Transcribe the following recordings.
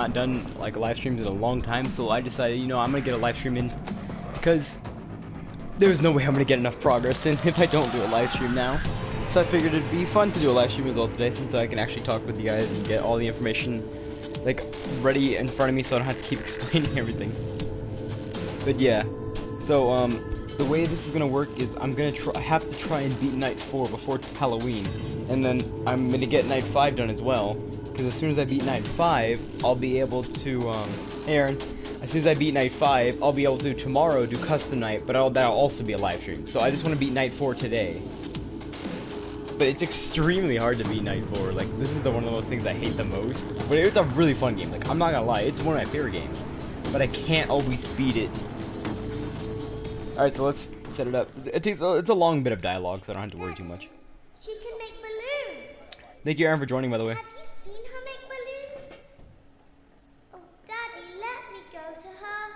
Not done like live streams in a long time, so I decided, you know, I'm gonna get a live stream in because there's no way I'm gonna get enough progress in if I don't do a live stream now. So I figured it'd be fun to do a live stream as well today, since I can actually talk with you guys and get all the information like ready in front of me, so I don't have to keep explaining everything. But yeah, so the way this is gonna work is I have to try and beat Night 4 before Halloween, and then I'm gonna get Night 5 done as well. Because as soon as I beat Night 5, I'll be able to, hey Aaron, as soon as I beat Night 5, I'll be able to tomorrow do Custom Night, but that'll also be a live stream. So I just want to beat Night 4 today. But it's extremely hard to beat Night 4, like, this is one of those things I hate the most. But it's a really fun game, like, I'm not gonna lie, it's one of my favorite games. But I can't always beat it. Alright, so let's set it up. It's a long bit of dialogue, so I don't have to worry too much. She can make balloons. Thank you, Aaron, for joining, by the way. Seen her make balloons? Oh, Daddy, let me go to her.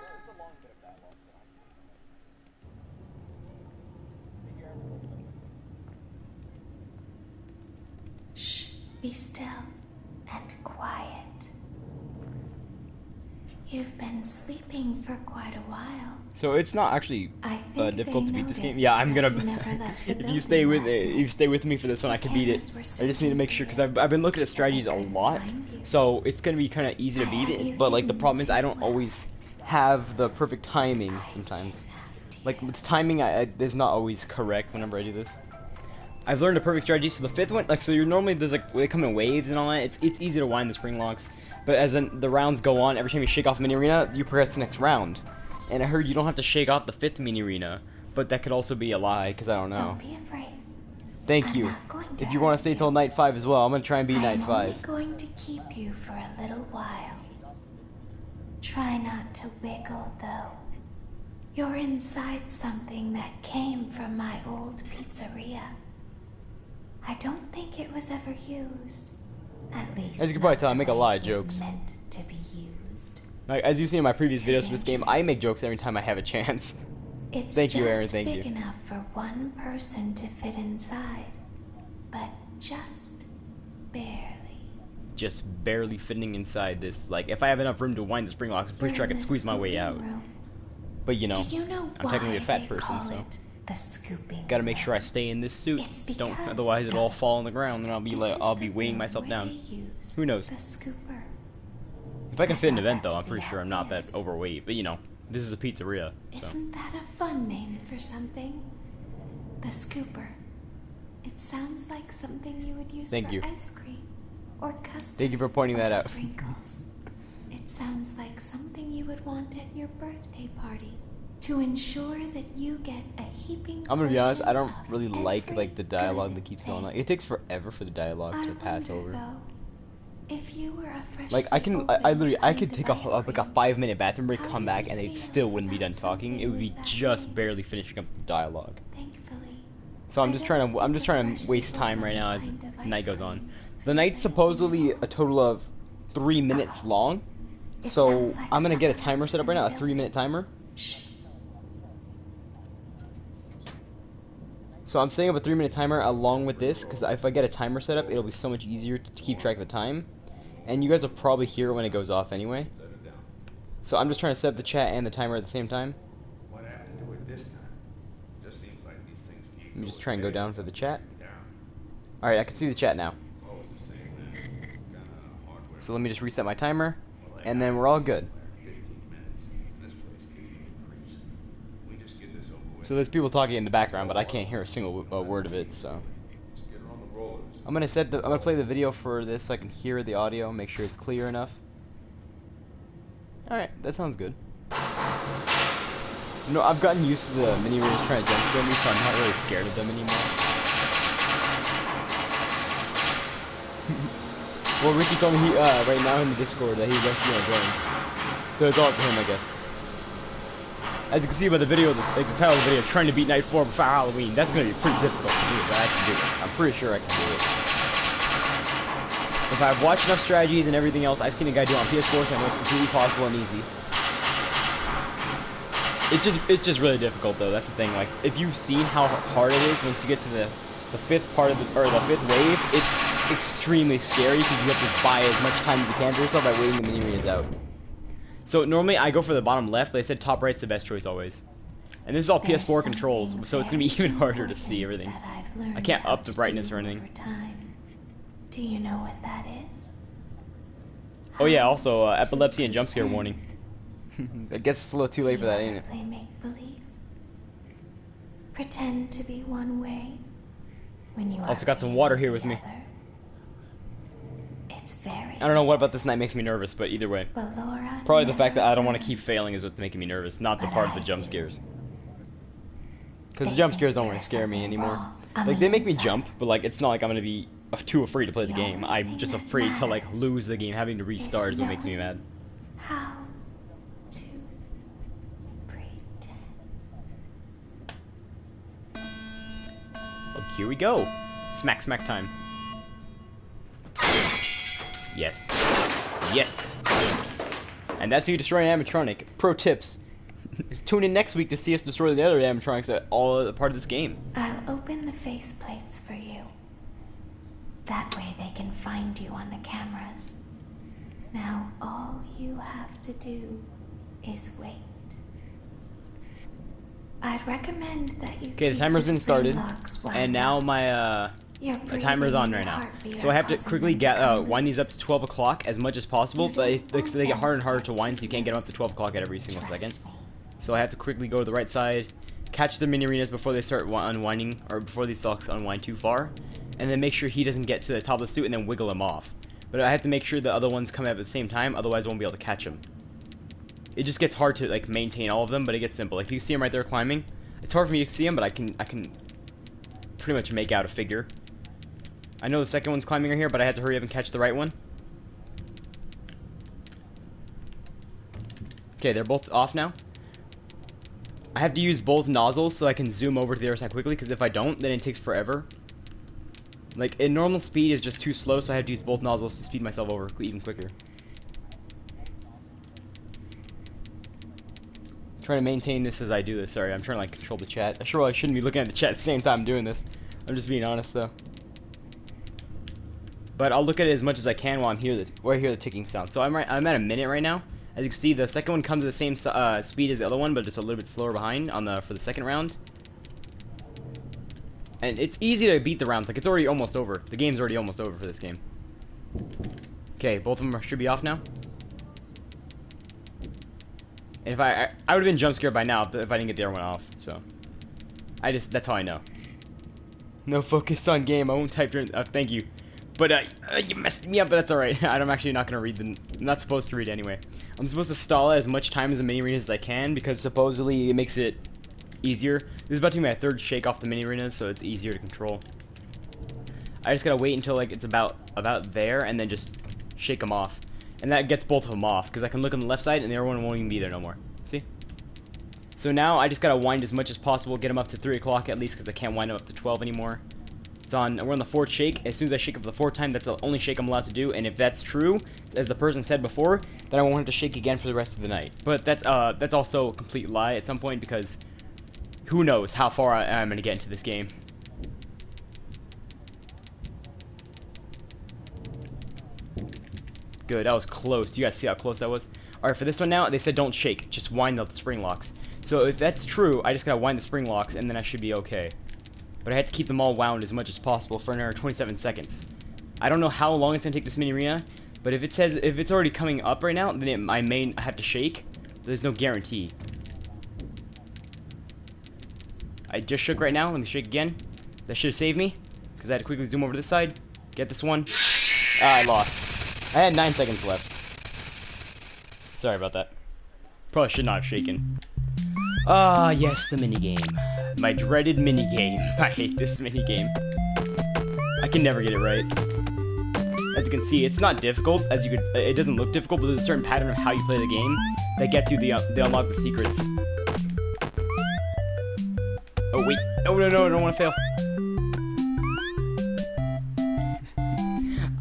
Shh, be still and quiet. You've been sleeping for quite a while. So it's not actually difficult to beat this game. Yeah, I'm gonna. If you stay with me for this one, I can beat it. I just need to make sure, because I've been looking at strategies a lot, so it's gonna be kind of easy to beat it. But like the problem is I don't always have the perfect timing sometimes. Like with timing, is not always correct whenever I do this. I've learned a perfect strategy. So the fifth one, like, so you're normally there's like they come in waves and all that. It's easy to wind the spring locks, but as the rounds go on, every time you shake off a mini arena, you progress to the next round. And I heard you don't have to shake off the 5th mini arena, but that could also be a lie, because I don't know. Don't be afraid. Thank you. If you want to stay till Night 5 as well, I'm going to try and beat Night 5. I'm only going to keep you for a little while. Try not to wiggle, though. You're inside something that came from my old pizzeria. I don't think it was ever used. At least, as you can probably tell, I make a lot of jokes. Meant to be used. Like, as you've seen in my previous videos for this game, I make jokes every time I have a chance. Thank you, Aaron. Thank you. It's just big enough for one person to fit inside, but just barely. Just barely fitting inside this. Like, if I have enough room to wind the spring locks, I'm pretty sure I can squeeze my way out. But you know, I'm technically a fat person, so the scooping. Gotta make sure I stay in this suit. Don't, otherwise it'll all fall on the ground, and I'll be weighing myself down. Who knows? The scooper. If I can fit an event, though, I'm pretty sure I'm not that overweight. But you know, this is a pizzeria. So. Isn't that a fun name for something? The scooper. It sounds like something you would use for ice cream or custard. Thank you for pointing that out. Sprinkles. It sounds like something you would want at your birthday party to ensure that you get a heaping. I'm gonna be honest, I don't really like the dialogue that keeps going on. It takes forever for the dialogue to pass over. Though, if you were a fresh like I could take a 5-minute bathroom break, come back, and they still wouldn't be done talking. It would be just barely finishing up the dialogue. Thankfully. So I'm just trying to waste time right now as the night goes on. The night's supposedly a total of 3 minutes long. So I'm gonna get a timer set up right now, a 3-minute timer. So I'm setting up a 3-minute timer along with this, because if I get a timer set up, it'll be so much easier to keep track of the time. And you guys will probably hear it when it goes off anyway. So I'm just trying to set up the chat and the timer at the same time. What happened to it this time? Just seems like these things keep. Let me just try and go down for the chat. Alright, I can see the chat now. So let me just reset my timer, and then we're all good. So there's people talking in the background, but I can't hear a single word of it. So I'm gonna play the video for this so I can hear the audio, make sure it's clear enough. All right, that sounds good. You know, I've gotten used to the mini arenas trying to jump scare me, so I'm not really scared of them anymore. Well, Ricky told me right now in the Discord that he's actually gonna join, so it's all up to him, I guess. As you can see by the video, like the title of the video, trying to beat Night 4 before Halloween, that's going to be pretty difficult to do, but I can do it. I'm pretty sure I can do it. If I've watched enough strategies and everything else, I've seen a guy do it on PS4, so I know it's completely possible and easy. It's just really difficult, though, that's the thing. Like, if you've seen how hard it is once you get to the 5th part of the 5th wave, extremely scary because you have to buy as much time as you can for yourself by waiting the mini arenas out. So normally I go for the bottom left, but they said top right's the best choice always. And this is all There's PS4 controls, something so it's gonna be very even harder to important see everything. that I've learned I can't how up the to brightness do or anything. over time. Do you know what that is? Oh yeah, How also to epilepsy and jump scare pretend. warning. I guess it's a little too late for that, ain't it? Play make believe. Pretend to be one way when you Also are got some really water here with the me. other. It's very. I don't know what about this night makes me nervous, but either way. But Laura Probably the fact that never I don't want to keep learns. failing is what's making me nervous, not the But part of I the jump do. scares. Because the They jump think scares don't there really is scare me something anymore. wrong on Like, the they make me inside. jump, but like, it's not like I'm gonna be too afraid to play the The game. only I'm thing just that afraid to like matters lose the game. Having to restart is what makes me knowing mad. How to pretend. Oh, here we go. Smack time. Yes. Yes. And that's how you destroy an animatronic. Pro tips. Tune in next week to see us destroy the other animatronics that all part of this game. I'll open the faceplates for you. That way they can find you on the cameras. Now all you have to do is wait. I'd recommend that you Okay, the keep timer's been spring started, locks wound and now up. my Your the timer's breathing on and right now. heartbeat So I are have to causing quickly them to come wind these up loose. to 12 o'clock as much as possible, You but don't they want get them harder and harder to to get wind, so you can't get them up to 12 o'clock at every single second. So I have to quickly go to the right side, catch the mini arenas before they start unwinding, or before these blocks unwind too far, and then make sure he doesn't get to the top of the suit and then wiggle him off. But I have to make sure the other ones come up at the same time, otherwise I won't be able to catch him. It just gets hard to like maintain all of them, but it gets simple. Like if you see him right there climbing, it's hard for me to see him, but I can pretty much make out a figure. I know the second one's climbing right here, but I had to hurry up and catch the right one. Okay, they're both off now. I have to use both nozzles so I can zoom over to the other side quickly, because if I don't, then it takes forever. Like, in normal speed is just too slow, so I have to use both nozzles to speed myself over even quicker. Trying to maintain this as I do this. Sorry, I'm trying to like control the chat. I sure I shouldn't be looking at the chat at the same time I'm doing this. I'm just being honest though. But I'll look at it as much as I can while I hear the ticking sound. So I'm at a minute right now. As you can see, the second one comes at the same speed as the other one, but just a little bit slower behind on for the second round. And it's easy to beat the rounds. Like it's already almost over. The game's already almost over for this game. Okay, both of them should be off now. And if I would have been jump scared by now if I didn't get the other one off. So that's how I know. No focus on game. I won't type during. Thank you. But you messed me up. But that's all right. I'm actually not gonna read I'm not supposed to read anyway. I'm supposed to stall it as much time as the mini arenas as I can because supposedly it makes it easier. This is about to be my third shake off the mini arenas, so it's easier to control. I just gotta wait until like it's about there and then just shake them off. And that gets both of them off, because I can look on the left side and the other one won't even be there no more. See? So now I just gotta wind as much as possible, get them up to 3 o'clock at least, because I can't wind them up to 12 anymore. We're on the 4th shake. As soon as I shake up the 4th time, that's the only shake I'm allowed to do, and if that's true, as the person said before, then I won't have to shake again for the rest of the night. But that's also a complete lie at some point, because who knows how far I'm gonna get into this game. Good, that was close. You guys see how close that was? Alright, for this one now, they said don't shake, just wind the spring locks. So if that's true, I just gotta wind the spring locks and then I should be okay. But I had to keep them all wound as much as possible for another 27 seconds. I don't know how long it's gonna take this mini arena, but if it's already coming up right now, then I have to shake. There's no guarantee. I just shook right now. Let me shake again. That should have saved me, because I had to quickly zoom over to this side, get this one. Ah, I lost. I had 9 seconds left. Sorry about that. Probably should not have shaken. Ah, yes, the minigame. My dreaded minigame. I hate this minigame. I can never get it right. As you can see, it's not difficult. It doesn't look difficult, but there's a certain pattern of how you play the game that gets you the unlock the secrets. Oh wait! Oh no! I don't want to fail.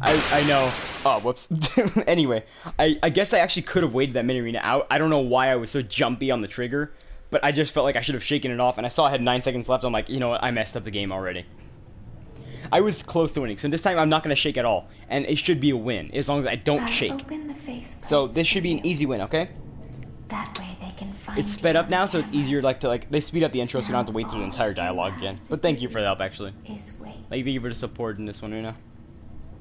I know. Oh, whoops. Anyway, I guess I actually could have waited that mini arena out. I don't know why I was so jumpy on the trigger, but I just felt like I should have shaken it off, and I saw I had 9 seconds left. I'm like, you know what? I messed up the game already. I was close to winning. So this time I'm not gonna shake at all, and it should be a win as long as I don't shake. Open the faceplates So this should be an for you. easy win, okay? That way they can find It's sped you up on now, the so it's easier cameras. they speed up the intro so you don't have to wait through the Now entire all dialogue you again. have But to thank you do for the help, actually. Is wait. Thank you for the support in this one, Runa.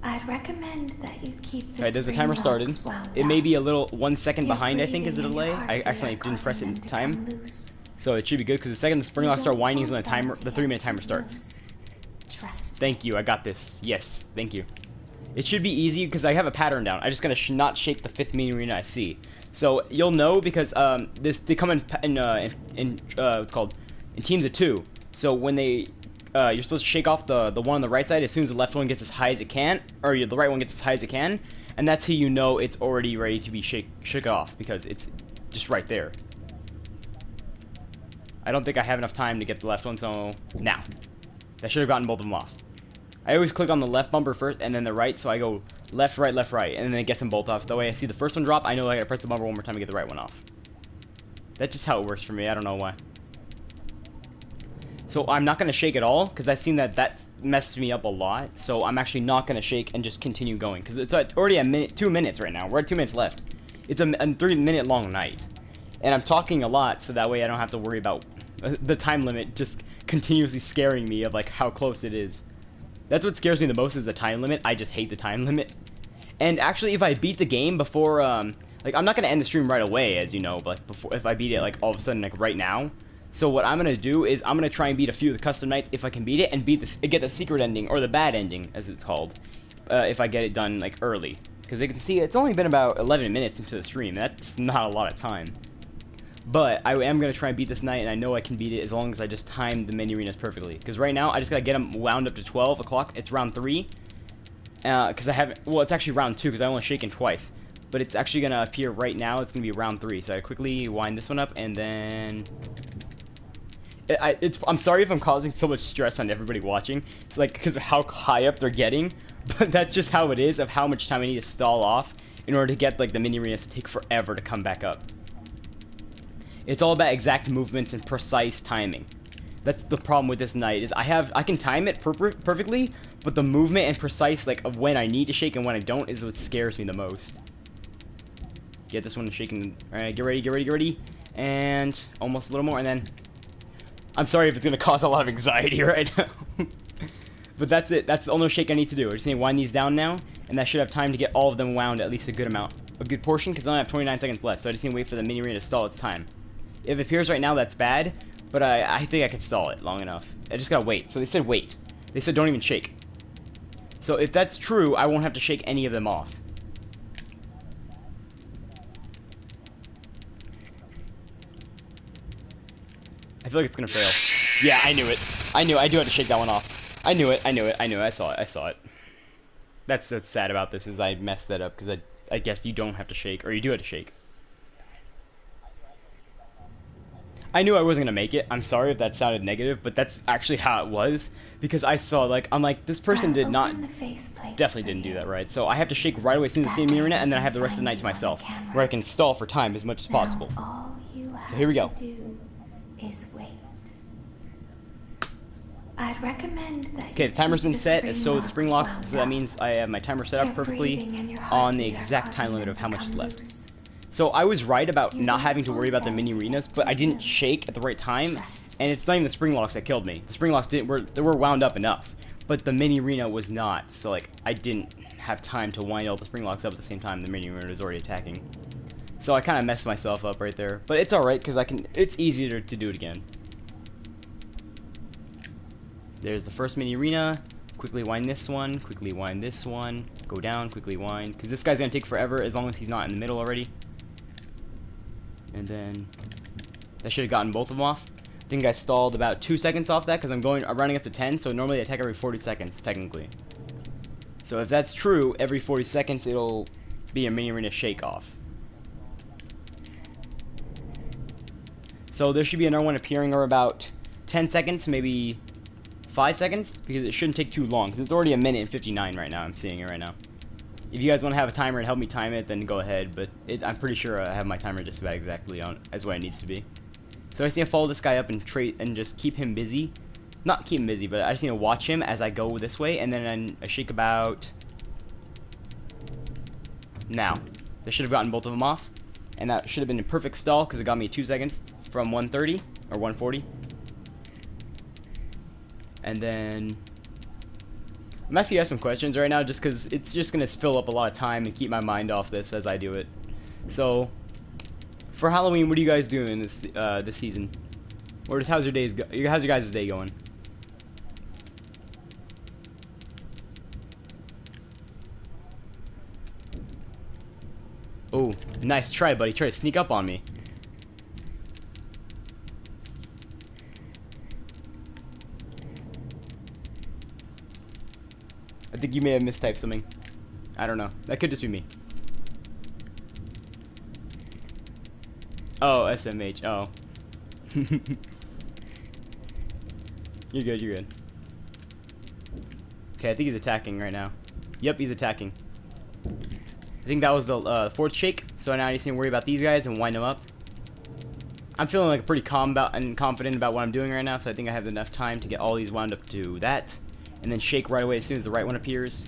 I'd recommend that you keep the Okay, there's a spring timer started. locks wound It may up. be a little 1 second Your behind, I think, is the breathing and delay. your I heartbeat accidentally are didn't press it in causing them to time. come loose. So it should be good, because the second the spring You locks start don't winding is when want the timer, them to the get 3-minute too timer starts. loose. Trust me. Thank you, I got this. Yes, thank you. It should be easy, because I have a pattern down. I just gotta not shake the 5th mini arena I see. So you'll know because they come in what's called in teams of 2. So when they you're supposed to shake off the one on the right side as soon as the left one gets as high as it can, or the right one gets as high as it can, and that's how you know it's already ready to be shook off because it's just right there. I don't think I have enough time to get the left one, so now I should have gotten both of them off. I always click on the left bumper first and then the right, so I go left, right, and then it gets them both off. That way I see the first one drop, I know I gotta press the bumper one more time to get the right one off. That's just how it works for me, I don't know why. So I'm not gonna shake at all, because I've seen that messed me up a lot, so I'm actually not gonna shake and just continue going, because it's already a minute, 2 minutes right now, we're at 2 minutes left. It's a 3-minute long night, and I'm talking a lot, so that way I don't have to worry about the time limit just continuously scaring me of like how close it is. That's what scares me the most is the time limit. I just hate the time limit. And actually, if I beat the game before, like, I'm not gonna end the stream right away, as you know, but if I beat it, like, all of a sudden, like, right now. So what I'm gonna do is I'm gonna try and beat a few of the custom nights if I can beat it, and get the secret ending, or the bad ending, as it's called, if I get it done, like, early. Because you can see, it's only been about 11 minutes into the stream. That's not a lot of time. But I am going to try and beat this night, and I know I can beat it as long as I just time the mini arenas perfectly. Because right now, I just got to get them wound up to 12 o'clock. It's round 3. Because I haven't... Well, it's actually round 2, because I only shaken twice. But it's actually going to appear right now. It's going to be round 3. So I quickly wind this one up, and then... I'm sorry if I'm causing so much stress on everybody watching. It's like, because of how high up they're getting. But that's just how it is, of how much time I need to stall off in order to get, like, the mini arenas to take forever to come back up. It's all about exact movements and precise timing. That's the problem with this night, is I can time it perfectly, but the movement and precise, like, of when I need to shake and when I don't is what scares me the most. Get this one shaking. Alright, get ready. And almost a little more, and then... I'm sorry if it's gonna cause a lot of anxiety right now. But that's it. That's the only shake I need to do. I just need to wind these down now, and that should have time to get all of them wound at least a good amount. A good portion, because I only have 29 seconds left, so I just need to wait for the mini arena to stall its time. If it appears right now, that's bad, but I think I can stall it long enough. I just gotta wait. So they said wait. They said don't even shake. So if that's true, I won't have to shake any of them off. I feel like it's gonna fail. Yeah, I knew it. I do have to shake that one off. I knew it. I saw it. That's sad about this, is I messed that up, because I guess you don't have to shake, or you do have to shake. I knew I wasn't gonna make it. I'm sorry if that sounded negative, but that's actually how it was, because I saw, like, I'm like, this person did not, definitely didn't do that right. So I have to shake right away as soon as I see the arena, and then I have the rest of the night to myself, where I can stall for time as much as possible. All you have So here we go. to do is wait. I'd recommend that Okay, the timer's been set, so the spring locks, wound so that up. means I have my timer set Your up perfectly breathing and your on the heartbeat are exact time causing limit them of how to much is come left. loose. So I was right about You not don't having to worry about the want mini them to arenas, get but I too didn't loose. shake at the right time, Trust and it's not even the spring locks that killed me. The spring locks they were wound up enough, but the mini arena was not. So like I didn't have time to wind all the spring locks up at the same time the mini arena was already attacking. So I kind of messed myself up right there, but it's all right because it's easier to do it again. There's the first mini arena. Quickly wind this one. Quickly wind this one. Go down. Quickly wind, because this guy's gonna take forever as long as he's not in the middle already. And then that should have gotten both of them off. I think I stalled about 2 seconds off that because I'm running up to 10, so normally I attack every 40 seconds, technically. So if that's true, every 40 seconds it'll be a mini arena shake off. So there should be another one appearing or about 10 seconds, maybe 5 seconds, because it shouldn't take too long, because it's already 1:59 right now. I'm seeing it right now. If you guys want to have a timer and help me time it, then go ahead, but I'm pretty sure I have my timer just about exactly on as what it needs to be. So I just need to follow this guy up and just keep him busy, not keep him busy, but I just need to watch him as I go this way, and then I shake about now. They should have gotten both of them off, and that should have been a perfect stall because it got me 2 seconds from 130 or 140. And then I'm asking you guys some questions right now just because it's just going to fill up a lot of time and keep my mind off this as I do it. So, for Halloween, what are you guys doing this season? Or just how's your guys' day going? Oh, nice try, buddy. Try to sneak up on me. I think you may have mistyped something. I don't know. That could just be me. Oh, SMH. Oh. You're good, you're good. Okay, I think he's attacking right now. Yep, he's attacking. I think that was the fourth shake, so now I just need to worry about these guys and wind them up. I'm feeling like pretty calm about and confident about what I'm doing right now, so I think I have enough time to get all these wound up to that, and then shake right away as soon as the right one appears.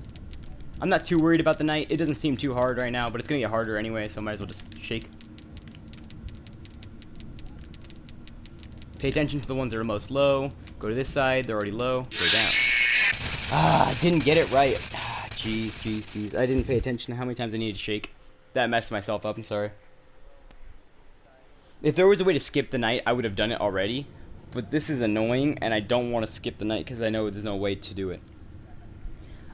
I'm not too worried about the night. It doesn't seem too hard right now, but it's gonna get harder anyway, so I might as well just shake. Pay attention to the ones that are most low. Go to this side, they're already low. Go down. Ah, I didn't get it right. Ah, jeez. I didn't pay attention to how many times I needed to shake. That messed myself up, I'm sorry. If there was a way to skip the night, I would have done it already. But this is annoying, and I don't want to skip the night because I know there's no way to do it.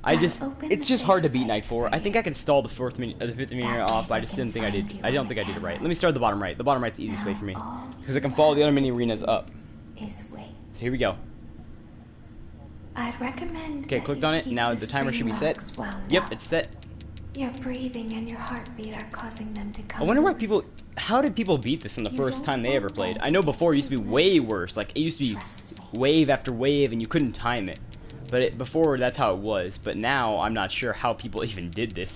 It's just hard to beat night 4. I think I can stall the fifth mini off, but I just didn't think I did. I don't think I did it right. Let me start the bottom right. The bottom right's the easiest way for me because I can follow the other mini arenas up. So here we go. I'd recommend. Okay, clicked on it. Now the timer should be set. Yep, it's set. Your breathing and your heartbeat are causing them to come. I wonder why people. How did people beat this in the first time they ever played? I know before it used to be way worse. Like it used to be wave after wave, and you couldn't time it. But before, that's how it was. But now, I'm not sure how people even did this.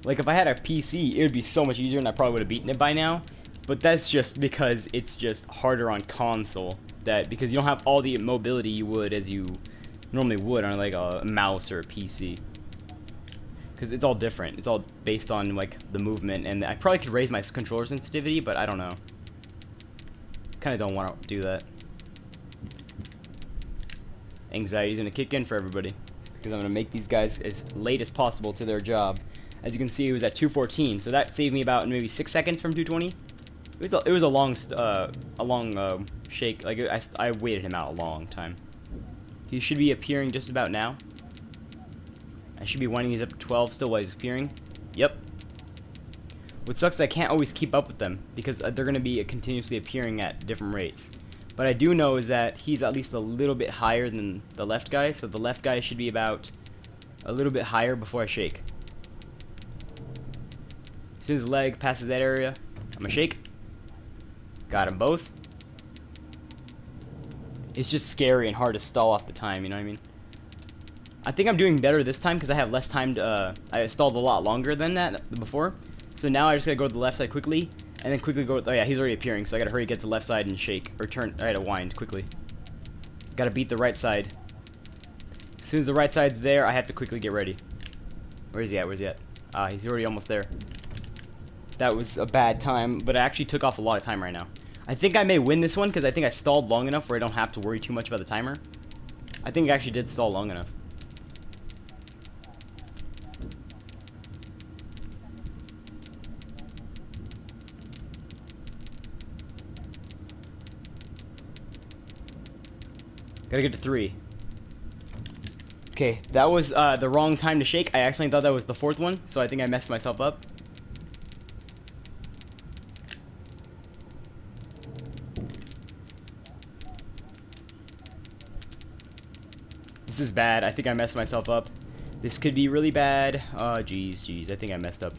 Like, if I had a PC, it would be so much easier, and I probably would have beaten it by now. But that's just because it's just harder on console. Because you don't have all the mobility you would as you normally would on, like, a mouse or a PC. Because it's all different. It's all based on, like, the movement. And I probably could raise my controller sensitivity, but I don't know. Kind of don't want to do that. Anxiety's gonna kick in for everybody because I'm gonna make these guys as late as possible to their job. As you can see, it was at 2:14, so that saved me about maybe 6 seconds from 2:20. It was a long shake. Like I waited him out a long time. He should be appearing just about now. I should be winding these up to 12 still while he's appearing. Yep. What sucks is I can't always keep up with them because they're gonna be continuously appearing at different rates. What I do know is that he's at least a little bit higher than the left guy, so the left guy should be about a little bit higher before I shake. As soon as the leg passes that area, I'm gonna shake. Got them both. It's just scary and hard to stall off the time, you know what I mean? I think I'm doing better this time because I have less time to, I stalled a lot longer than that before. So now I just gotta go to the left side quickly. And then quickly go, oh yeah, he's already appearing, so I gotta hurry get to the left side and shake, or turn, I gotta wind quickly. Gotta beat the right side. As soon as the right side's there, I have to quickly get ready. Where's he at, Ah, he's already almost there. That was a bad time, but I actually took off a lot of time right now. I think I may win this one, because I think I stalled long enough where I don't have to worry too much about the timer. I think I actually did stall long enough. Gotta get to 3. Okay, that was the wrong time to shake. I accidentally thought that was the 4th one, so I think I messed myself up. This is bad. I think I messed myself up. This could be really bad. Oh, jeez. I think I messed up.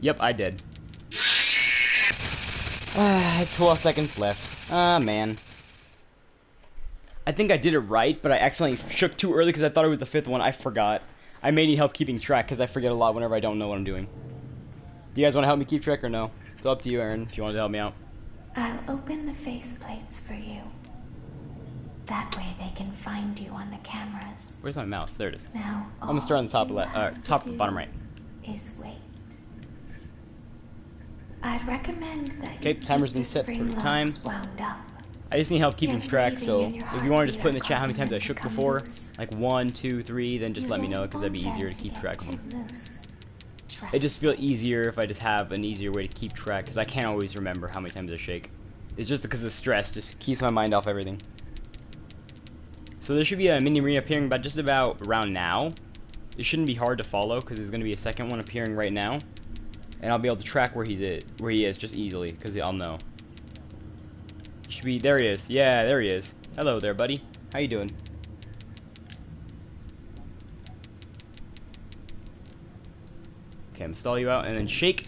Yep, I did. 12 seconds left. Ah, man. I think I did it right, but I accidentally shook too early because I thought it was the 5th one. I forgot. I may need help keeping track because I forget a lot whenever I don't know what I'm doing. Do you guys want to help me keep track or no? It's up to you, Aaron, if you want to help me out. I'll open the faceplates for you. That way they can find you on the cameras. Where's my mouse? There it is. Now, I'm gonna start on the top all left, you have to top do bottom right. is wait. I'd recommend that Okay, you timer's keep been the set for spring time. locks wound up. I just need help keeping Your track, breathing so and your if you want to just heartbeat put in the are chat how many times I causing them shook to come before, loose. like 1, 2, 3, then just You let me know don't because that'd be want easier them to keep get track of too them. loose. Trust It just feels easier if I just have an easier way to keep track because I can't always remember how many times I shake. It's just because the stress just keeps my mind off everything. So there should be a mini arena appearing about just about around now. It shouldn't be hard to follow because there's going to be a second one appearing right now, and I'll be able to track where he is just easily because I'll know. He should be there. He is. Yeah, there he is. Hello there, buddy. How you doing? Okay, I'm stall you out and then shake.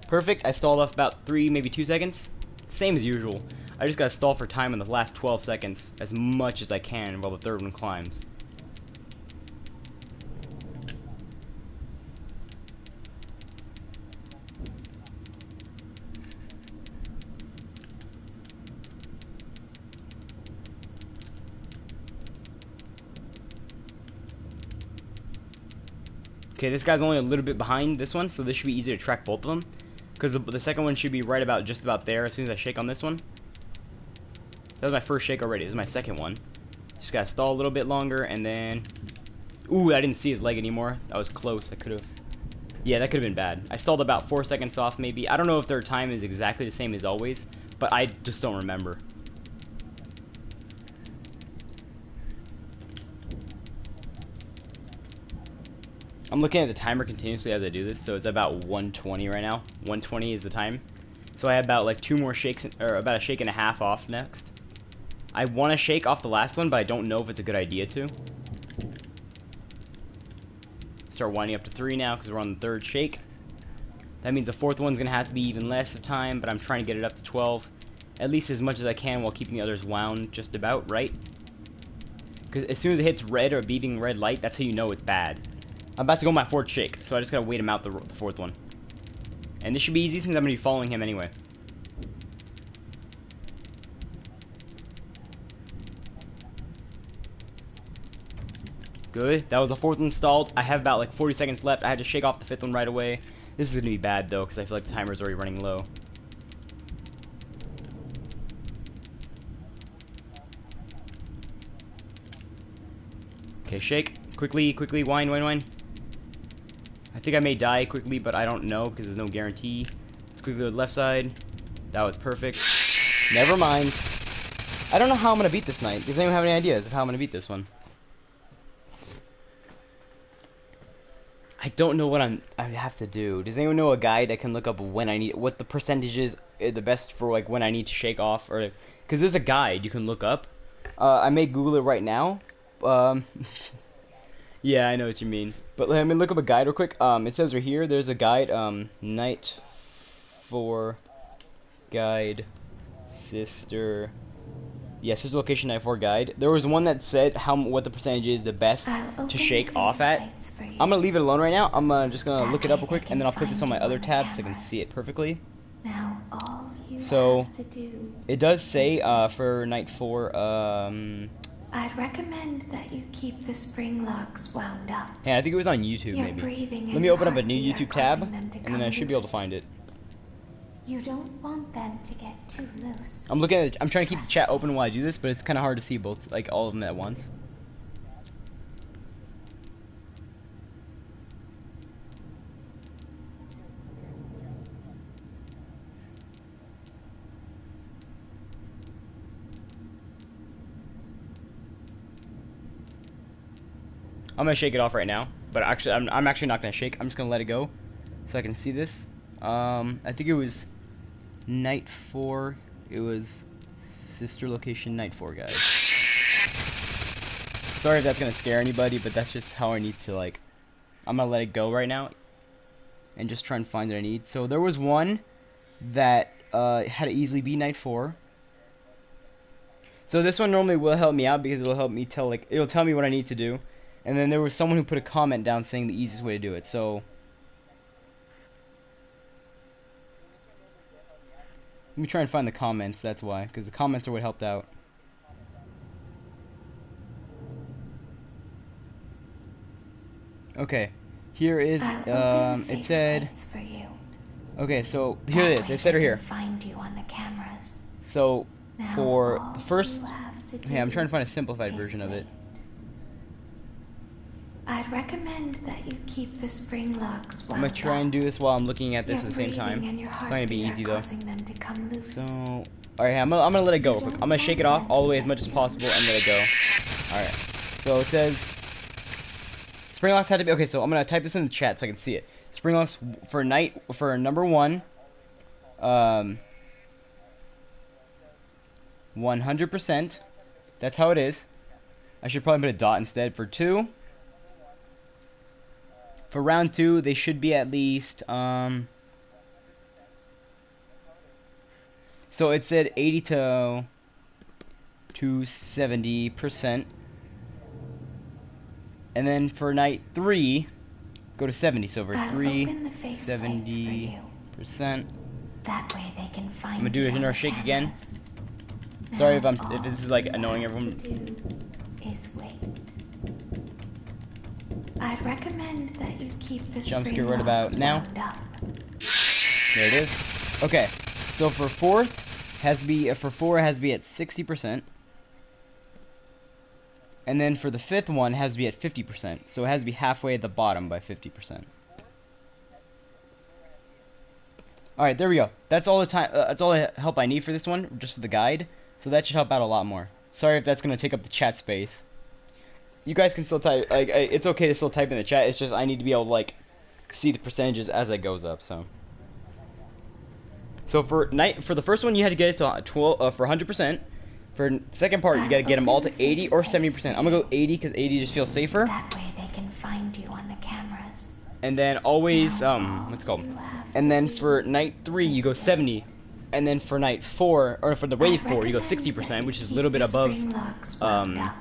Perfect. I stalled off about 3, maybe 2 seconds. Same as usual. I just gotta stall for time in the last 12 seconds as much as I can while the third one climbs. Okay, this guy's only a little bit behind this one, so this should be easy to track both of them. Because the second one should be right about just about there as soon as I shake on this one. That was my first shake already. This is my second one. Just gotta stall a little bit longer and then... Ooh, I didn't see his leg anymore. That was close. I could've... Yeah, that could've been bad. I stalled about 4 seconds off maybe. I don't know if their time is exactly the same as always, but I just don't remember. I'm looking at the timer continuously as I do this, so it's about 120 right now. 120 is the time. So I have about like 2 more shakes, or about a shake and a half off next. I want to shake off the last one, but I don't know if it's a good idea to. Start winding up to 3 now because we're on the 3rd shake. That means the 4th one's going to have to be even less of time, but I'm trying to get it up to 12. At least as much as I can while keeping the others wound just about, right? Because as soon as it hits red or beeping red light, that's how you know it's bad. I'm about to go my 4th shake, so I just gotta wait him out the 4th one. And this should be easy since I'm gonna be following him anyway. Good. That was the 4th installed. I have about like 40 seconds left. I had to shake off the 5th one right away. This is gonna be bad though, because I feel like the timer's already running low. Okay, shake. Quickly, quickly, wind, wind, wind. I think I may die quickly, but I don't know because there's no guarantee. Let's quickly go to the left side. That was perfect. Never mind. I don't know how I'm going to beat this night. Does anyone have any ideas of how I'm going to beat this one? I don't know what I have to do. Does anyone know a guide that can look up when I need, what the percentage is the best for like when I need to shake off, or because there's a guide you can look up. I may Google it right now. Yeah, I know what you mean. But let me look up a guide real quick. It says right here, there's a guide, Night 4 guide, sister. Yeah, sister location Night 4 guide. There was one that said what the percentage is the best to shake off at. I'm gonna leave it alone right now. I'm just gonna look it up real quick, and then I'll put this on my other tab so I can see it perfectly. Now all you have to do it does say for Night 4, I'd recommend that you keep the spring locks wound up. yeah, I think it was on YouTube Your maybe. breathing Let and me open up a heartbeat new are YouTube tab, causing them to and then come I should be able to loose. find it. You don't want them to get too loose. I'm looking at I'm trying to keep the chat open while I do this, but it's kind of hard to see both, like all of them at once. I'm gonna shake it off right now, but actually I'm actually not gonna shake. I'm just gonna let it go so I can see this. I think it was Night 4. It was sister location Night 4, guys. Sorry if that's gonna scare anybody, but that's just how I need to, like, I'm gonna let it go right now and just try and find what I need. So there was one that had to easily be Night 4. So this one normally will help me out because it'll help me it'll tell me what I need to do. And then there was someone who put a comment down saying the easiest way to do it. So let me try and find the comments. That's why, because the comments are what helped out. Okay, here is it said. For you. Okay, so here it is. They said it here. Find you on the cameras. So Now for all the first, you have to hey, I'm do trying to find a simplified is version of it. wait. I'd recommend that you keep the spring locks I'm gonna wound try and up. do this while I'm looking at this Your at the same time. breathing and your It's not gonna be heartbeat easy are though. causing them to come loose. So, alright, I'm gonna let it go real quick. I'm gonna shake it off all the way as much as possible and let it go. Alright, so it says spring locks had to be, okay, so I'm gonna type this in the chat so I can see it. Spring locks for number 1, 100%. That's how it is. I should probably put a dot instead. For 2, for round 2, they should be at least, so it said 80 to 70%. And then for night 3, go to 70. So for I'll 3, open the faceplates for 70%. you. That way they can find I'm gonna do you a on general the shake again. cameras. Sorry if Now if this is all like you annoying have everyone. to do is wait. I'd recommend that you keep the Jump spring scare right about locks now. wound up. There it is. Okay, so for 4 has to be for 4 has to be at 60%, and then for the 5th one has to be at 50%. So it has to be halfway at the bottom by 50%. All right, there we go. That's all the time. That's all the help I need for this one, just for the guide. So that should help out a lot more. Sorry if that's gonna take up the chat space. You guys can still type. Like, it's okay to still type in the chat. It's just I need to be able to like see the percentages as it goes up. So for the first one, you had to get it to 12 for 100%. For second part, you got to get them all to 80 or 70%. I'm gonna go 80 because 80 just feels safer. That way they can find you on the cameras. And then always what's it called? You have And to then do for night 3, you go 70. And then for night 4, or for the wave I'd 4, you go recommend 60%, that which you is a keep little bit the above, spring locks wound up.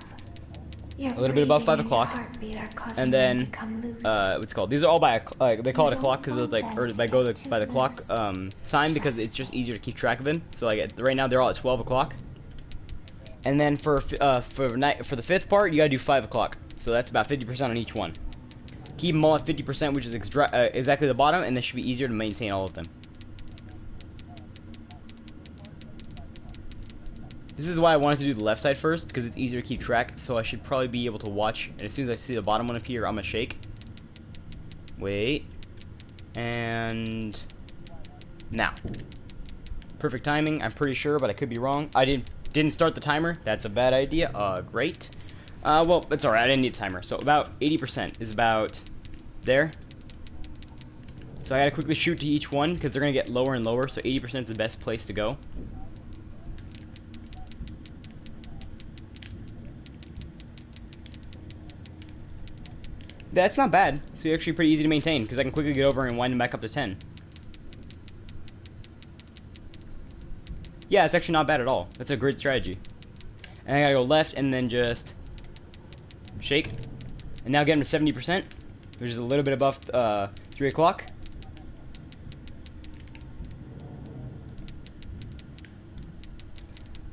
Your a little bit above 5 breathing and your o'clock. heartbeat are causing And them then, to come loose. what's it called? These are all by they call it a You clock don't because it's like, want or them by to go get by the too clock loose. time because it's just easier to keep track of them. So like right now they're all at 12 o'clock. And then for the 5th part, you gotta do 5 o'clock. So that's about 50% on each one. Keep them all at 50%, which is exactly the bottom, and this should be easier to maintain all of them. This is why I wanted to do the left side first, because it's easier to keep track, so I should probably be able to watch, and as soon as I see the bottom one appear, I'm gonna shake. Wait. And now. Perfect timing, I'm pretty sure, but I could be wrong. I didn't start the timer. That's a bad idea. Great. Well, it's alright, I didn't need a timer. So about 80% is about there. So I gotta quickly shoot to each one, because they're gonna get lower and lower, so 80% is the best place to go. That's not bad. It's actually pretty easy to maintain because I can quickly get over and wind them back up to 10. Yeah, it's actually not bad at all. That's a great strategy. And I gotta go left and then just shake. And now get them to 70%, which is a little bit above 3 o'clock.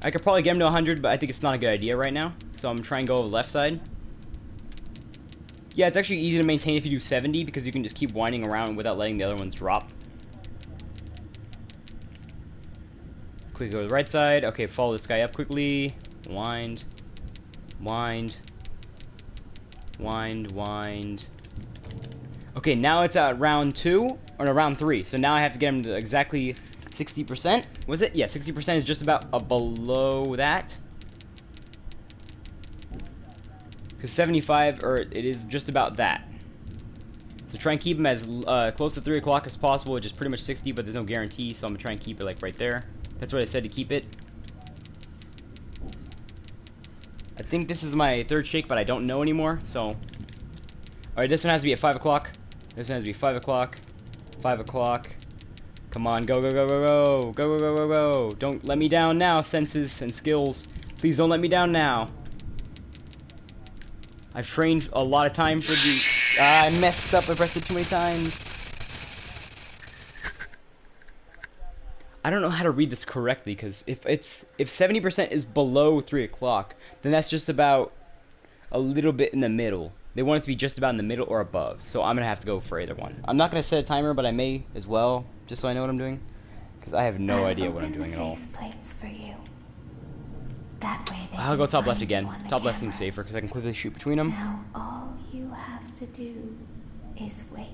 I could probably get them to 100, but I think it's not a good idea right now. So I'm trying to go over the left side. Yeah, it's actually easy to maintain if you do 70 because you can just keep winding around without letting the other ones drop. Quickly go to the right side. Okay, follow this guy up quickly. Wind. Wind. Wind, wind. Okay, now it's at round 2, or no, round 3. So now I have to get him to exactly 60%. Was it? Yeah, 60% is just about below that. Because 75, or it is just about that. So try and keep them as close to 3 o'clock as possible, which is pretty much 60, but there's no guarantee, so I'm going to try and keep it like right there. That's what I said to keep it. I think this is my 3rd shake, but I don't know anymore, so... Alright, this one has to be at 5 o'clock. This one has to be 5 o'clock. 5 o'clock. Come on, go, go, go, go, go. Go, go, go, go, go. Don't let me down now, senses and skills. Please don't let me down now. I've trained a lot of time for the... I messed up, I pressed it too many times. I don't know how to read this correctly, because if 70% is below 3 o'clock, then that's just about a little bit in the middle. They want it to be just about in the middle or above, so I'm going to have to go for either one. I'm not going to set a timer, but I may as well, just so I know what I'm doing, because I have no idea what I'm doing at all. Faceplates for you. That way they I'll can go top left find again. you on the Top left seems cameras. safer, because I can quickly shoot between them. Now all you have to do is wait.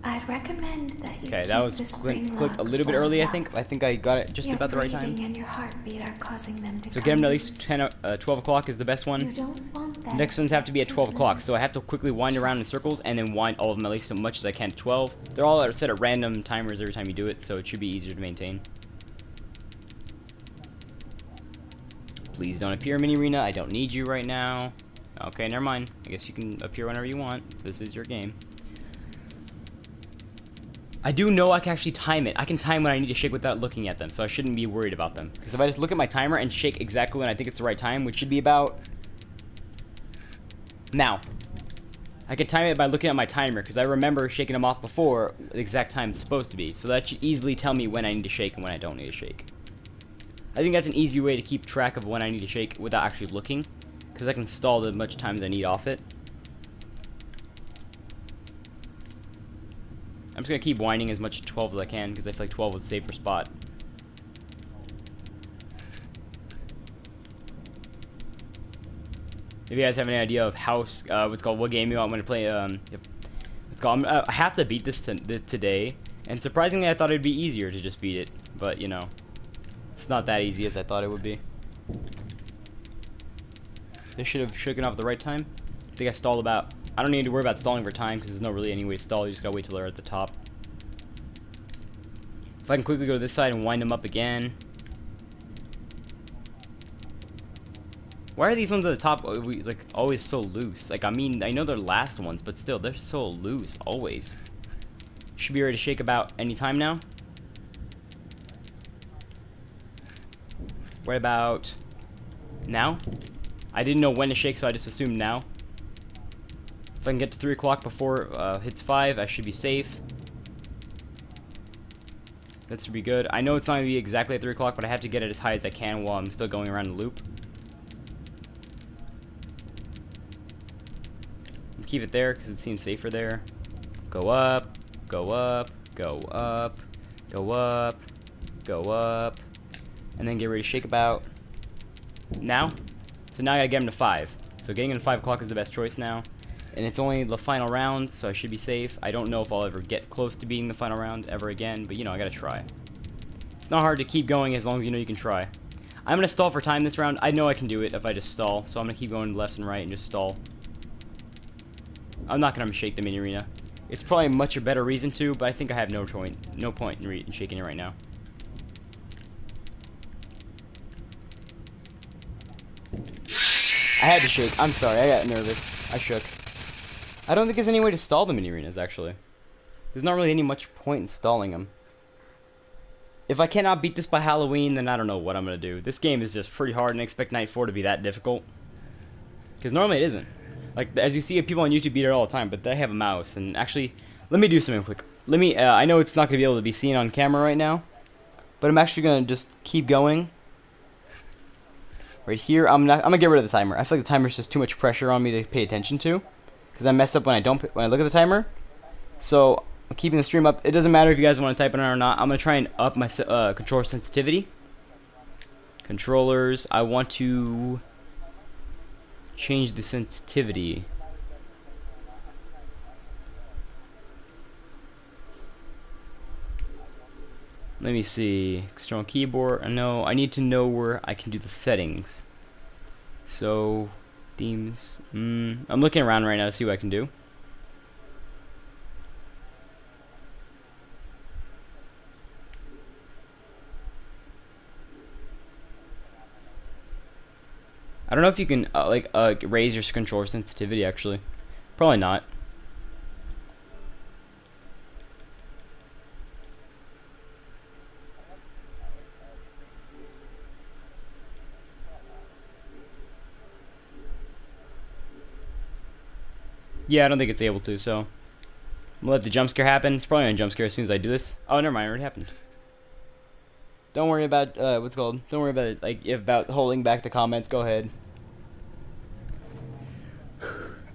I'd recommend that you Okay, keep that was the spring clicked a locks little bit well early, I locked. think. I think I got it just Your about the right time. breathing and your heartbeat are causing them to So get come them to at least loose. 12 o'clock is the best You one. don't want them Next ones have to be at get 12 o'clock, loose. so I have to quickly wind around in circles and then wind all of them at least as much as I can to 12. They're all set at random timers every time you do it, so it should be easier to maintain. Please don't appear, Mini Arena. I don't need you right now. Okay, never mind. I guess you can appear whenever you want. This is your game. I do know I can actually time it. I can time when I need to shake without looking at them, so I shouldn't be worried about them. Because if I just look at my timer and shake exactly when I think it's the right time, which should be about now. I can time it by looking at my timer, because I remember shaking them off before the exact time it's supposed to be. So that should easily tell me when I need to shake and when I don't need to shake. I think that's an easy way to keep track of when I need to shake without actually looking, because I can stall as much time as I need off it. I'm just going to keep winding as much 12 as I can, because I feel like 12 was a safer spot. If you guys have any idea of how, what game you want me to play, it's called, I have to beat this today, and surprisingly I thought it would be easier to just beat it, but you know, it's not that easy as I thought it would be. They should have shaken off at the right time. I think I stalled about... I don't need to worry about stalling for time, because there's no really any way to stall. You just gotta wait till they're at the top. If I can quickly go to this side and wind them up again. Why are these ones at the top like always so loose? Like, I mean, I know they're last ones, but still, they're so loose always. Should be ready to shake about any time now. Right about now. I didn't know when to shake, so I just assumed now. If I can get to 3 o'clock before hits 5, I should be safe. That should be good. I know it's not going to be exactly at 3 o'clock, but I have to get it as high as I can while I'm still going around the loop. Keep it there, because it seems safer there. Go up, go up, go up, go up, go up, and then get ready to shake about. Now? So now I gotta get him to 5. So getting him to 5 o'clock is the best choice now. And it's only the final round, so I should be safe. I don't know if I'll ever get close to beating the final round ever again, but you know, I gotta try. It's not hard to keep going as long as you know you can try. I'm gonna stall for time this round. I know I can do it if I just stall, so I'm gonna keep going left and right and just stall. I'm not gonna shake the mini arena. It's probably a much better reason to, but I think I have no point in shaking it right now. I had to shake. I'm sorry, I got nervous. I shook. I don't think there's any way to stall the mini arenas, actually. There's not really any much point in stalling them. If I cannot beat this by Halloween, then I don't know what I'm gonna do. This game is just pretty hard, and I expect Night 4 to be that difficult. Because normally it isn't. Like, as you see, people on YouTube beat it all the time, but they have a mouse. And actually, let me do something quick. Let me, I know it's not gonna be able to be seen on camera right now, but I'm actually gonna just keep going. Right here, I'm gonna get rid of the timer. I feel like the timer's just too much pressure on me to pay attention to, because I messed up when I look at the timer. So I'm keeping the stream up. It doesn't matter if you guys want to type it in or not. I'm gonna try and up my controller sensitivity. Controllers. I want to change the sensitivity. Let me see. External keyboard. No, I need to know where I can do the settings. So, themes. I'm looking around right now to see what I can do. I don't know if you can raise your controller sensitivity. Actually, probably not. Yeah, I don't think it's able to, so I'm gonna let the jump scare happen. It's probably gonna jump scare as soon as I do this. Oh, never mind, it already happened. Don't worry about what's it called. Don't worry about it. Like about holding back the comments. Go ahead.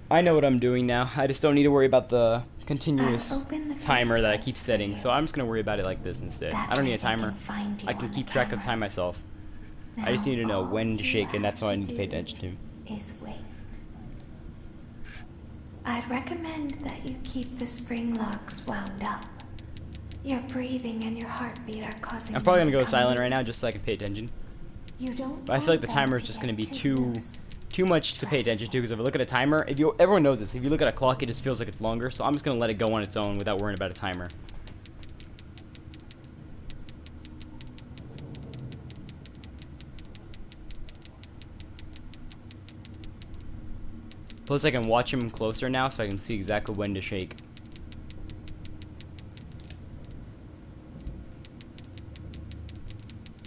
I know what I'm doing now. I just don't need to worry about the continuous timer that I keep setting. So I'm just gonna worry about it like this instead. I don't need a timer. I can keep track of time myself. I just need to know when to shake, and that's what I need to pay attention to. Is wait. I'd recommend that you keep the spring locks wound up. Your breathing and your heartbeat are causing. I'm probably gonna go come silent right loose. now just so I can pay attention. You don't But I feel like the want them timer is to just get gonna be too too loose. much to pay attention to. Because if I look at a timer, everyone knows this. If you look at a clock, it just feels like it's longer. So I'm just gonna let it go on its own without worrying about a timer. Plus, I can watch him closer now, so I can see exactly when to shake.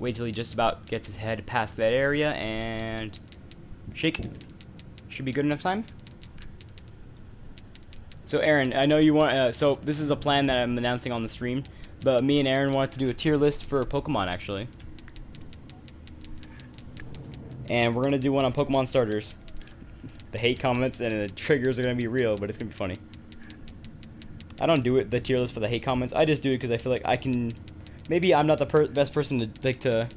Wait till he just about gets his head past that area and shake. Should be good enough time. So Aaron, I know you want. So this is a plan that I'm announcing on the stream, but me and Aaron wanted to do a tier list for Pokemon actually, and we're gonna do one on Pokemon starters. The hate comments and the triggers are gonna be real, but it's gonna be funny. I don't do the tier list for the hate comments. I just do it because I feel like I can. Maybe I'm not the best person to like to.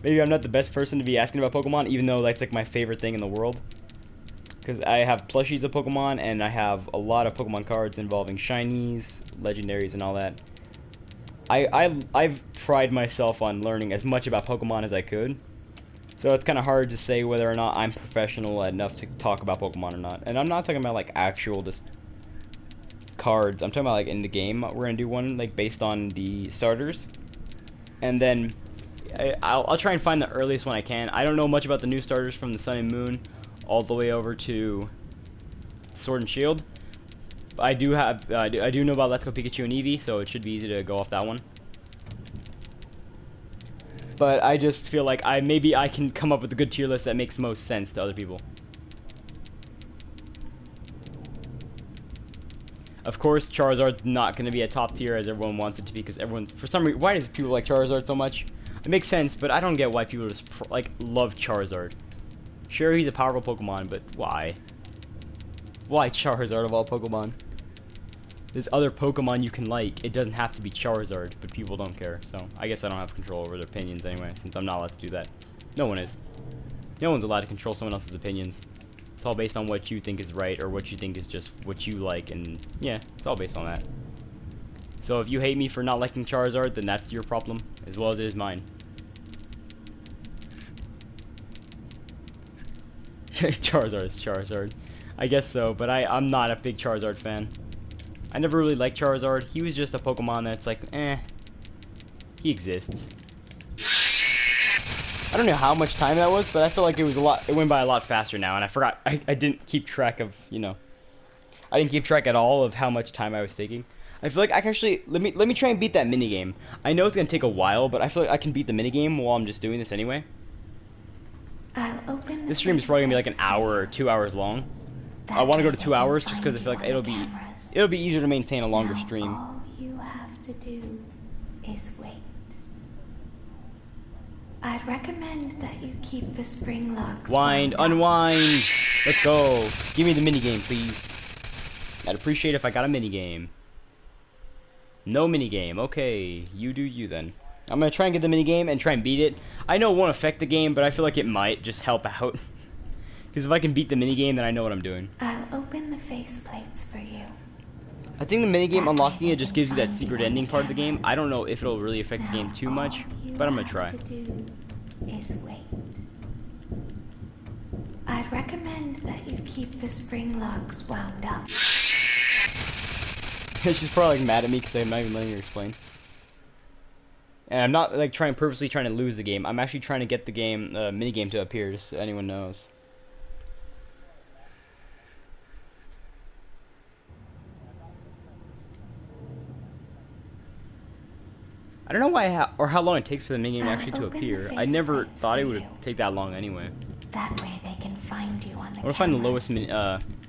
Maybe I'm not the best person to be asking about Pokemon, even though that's like my favorite thing in the world. Because I have plushies of Pokemon, and I have a lot of Pokemon cards involving shinies, legendaries, and all that. I've tried myself on learning as much about Pokemon as I could. So it's kind of hard to say whether or not I'm professional enough to talk about Pokemon or not. And I'm not talking about like actual just cards. I'm talking about like in the game. We're gonna do one like based on the starters, and then I'll try and find the earliest one I can. I don't know much about the new starters from the Sun and Moon all the way over to Sword and Shield. I do have I do know about Let's Go Pikachu and Eevee, so it should be easy to go off that one. But I just feel like maybe I can come up with a good tier list that makes most sense to other people. Of course, Charizard's not going to be a top tier as everyone wants it to be, because everyone's, for some reason, why does people like Charizard so much? It makes sense, but I don't get why people just like love Charizard. Sure, he's a powerful Pokemon, but why? Why Charizard of all Pokemon? There's other Pokemon you can like. It doesn't have to be Charizard, but people don't care. So I guess I don't have control over their opinions anyway, since I'm not allowed to do that. No one is. No one's allowed to control someone else's opinions. It's all based on what you think is right, or what you think is just what you like, and yeah, it's all based on that. So if you hate me for not liking Charizard, then that's your problem, as well as it is mine. Charizard is Charizard. I guess so, but I'm not a big Charizard fan. I never really liked Charizard. He was just a Pokemon that's like, he exists. I don't know how much time that was, but I feel like it was it went by a lot faster now, and I forgot, I didn't keep track of, you know, I didn't keep track at all of how much time I was taking. I feel like I can actually, let me try and beat that minigame. I know it's gonna take a while, but I feel like I can beat the minigame while I'm just doing this anyway. I'll open This stream is probably gonna be like an hour or 2 hours long. I want to go to 2 hours just because I feel like it'll be easier to maintain a longer stream. All you have to do is wait. I'd recommend that you keep the spring locks. Wind, unwind. Let's go. Give me the minigame, please. I'd appreciate if I got a minigame. No minigame. Okay, you do you then. I'm gonna try and get the minigame and try and beat it. I know it won't affect the game, but I feel like it might just help out. Because if I can beat the minigame, then I know what I'm doing. I'll open the faceplates for you. I think the minigame unlocking it just gives you that secret ending part of the game. I don't know if it'll really affect the game too much, but I'm gonna try. All you have to do is wait. I'd recommend that you keep the spring locks wound up. She's probably like mad at me because I'm not even letting her explain. And I'm not like purposely trying to lose the game. I'm actually trying to get the game minigame to appear, just so anyone knows. I don't know why or how long it takes for the minigame actually to appear. I never thought it would take that long anyway. That way they can find you on the I want to find the lowest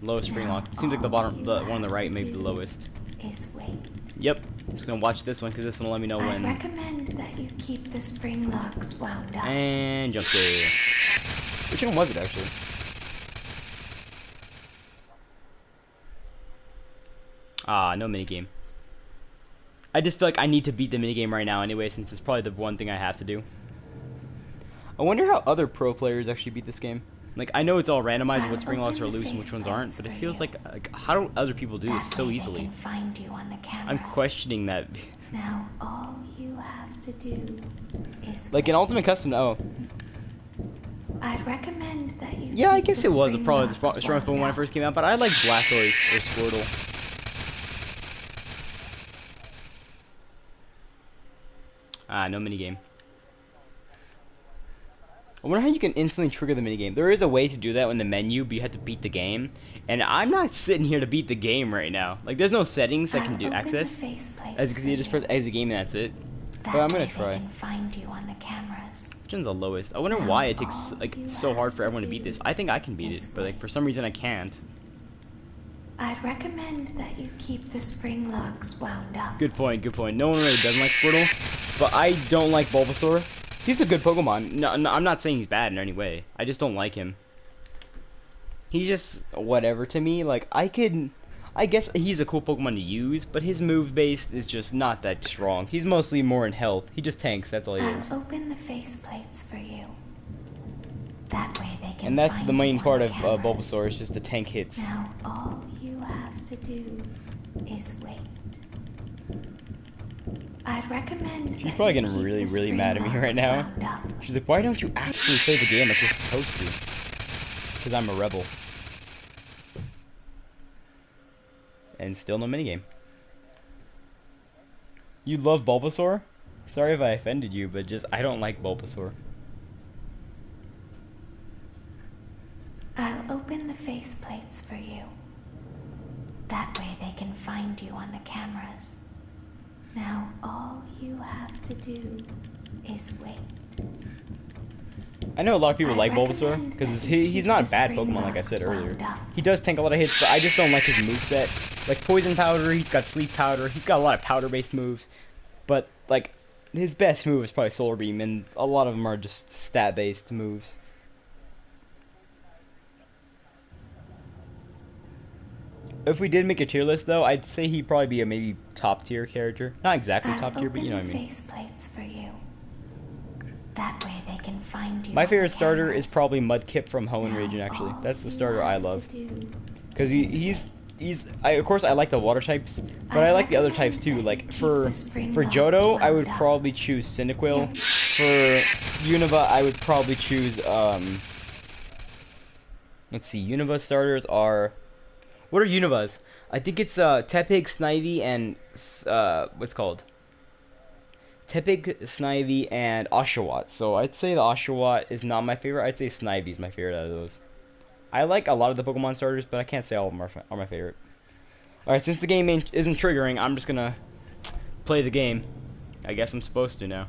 Lowest spring lock. It seems like the bottom, the one on the right, may be the lowest. Is wait. Yep. I'm just gonna watch this one because this one will let me know I when. recommend that you keep the spring locks wound up. And jump there. Which one was it actually? Ah, no minigame. I just feel like I need to beat the minigame right now anyway, since it's probably the one thing I have to do. I wonder how other pro players actually beat this game. Like, I know it's all randomized, what spring locks are loose and which ones aren't, but it feels like how do other people do this so easily? Find you on the I'm questioning that. Now all you have to do is like in Ultimate Custom, oh. I'd recommend that you Yeah, I guess it was probably the strongest Pokemon when it first came out, but I like Blastoise or Squirtle. Ah, no minigame. I wonder how you can instantly trigger the minigame. There is a way to do that in the menu, but you have to beat the game. And I'm not sitting here to beat the game right now. Like, there's no settings I can do access. As you can see, you just press exit game and that's it. But I'm gonna try. Find you on the cameras. Which one's the lowest? I wonder why it takes like so hard for everyone to beat this. I think I can beat it, but like for some reason I can't. I'd recommend that you keep the spring locks wound up. Good point, good point. No one really doesn't like Squirtle, but I don't like Bulbasaur. He's a good Pokemon. No, I'm not saying he's bad in any way. I just don't like him. He's just whatever to me. Like, I guess he's a cool Pokemon to use, but his move base is just not that strong. He's mostly more in health. He just tanks, that's all he is. I'll open the faceplates for you. That way they can. And that's the main part of Bulbasaur, is just to tank hits. Now all you have to do is wait. I'd recommend. She's probably getting really mad at me right now. She's like, why don't you actually play the game like you're supposed to? Because I'm a rebel. And still no minigame. You love Bulbasaur? Sorry if I offended you, but just, I don't like Bulbasaur. I'll open the faceplates for you. That way they can find you on the cameras. Now all you have to do is wait. I know a lot of people like Bulbasaur, because he's not a bad Pokemon like I said earlier. He does tank a lot of hits, but I just don't like his moveset. Like Poison Powder, he's got Sleep Powder, he's got a lot of powder-based moves. But, like, his best move is probably Solar Beam, and a lot of them are just stat-based moves. If we did make a tier list, though, I'd say he'd probably be a maybe top-tier character. Not exactly top-tier, but you know what I mean. Faceplates for you. That way they can find you. My favorite starter is probably Mudkip from Hoenn Region, actually. That's the starter I love. Because of course I like the water types, but I like the other types too. Like for Johto, I would probably choose Cyndaquil. For Unova, I would probably choose let's see, Unova starters are, what are Unovas? I think it's Tepig, Snivy, and what's it called? Tepig, Snivy, and Oshawott. So I'd say the Oshawott is not my favorite. I'd say Snivy's my favorite out of those. I like a lot of the Pokemon starters, but I can't say all of them are my favorite. Alright, since the game isn't triggering, I'm just gonna play the game. I guess I'm supposed to now.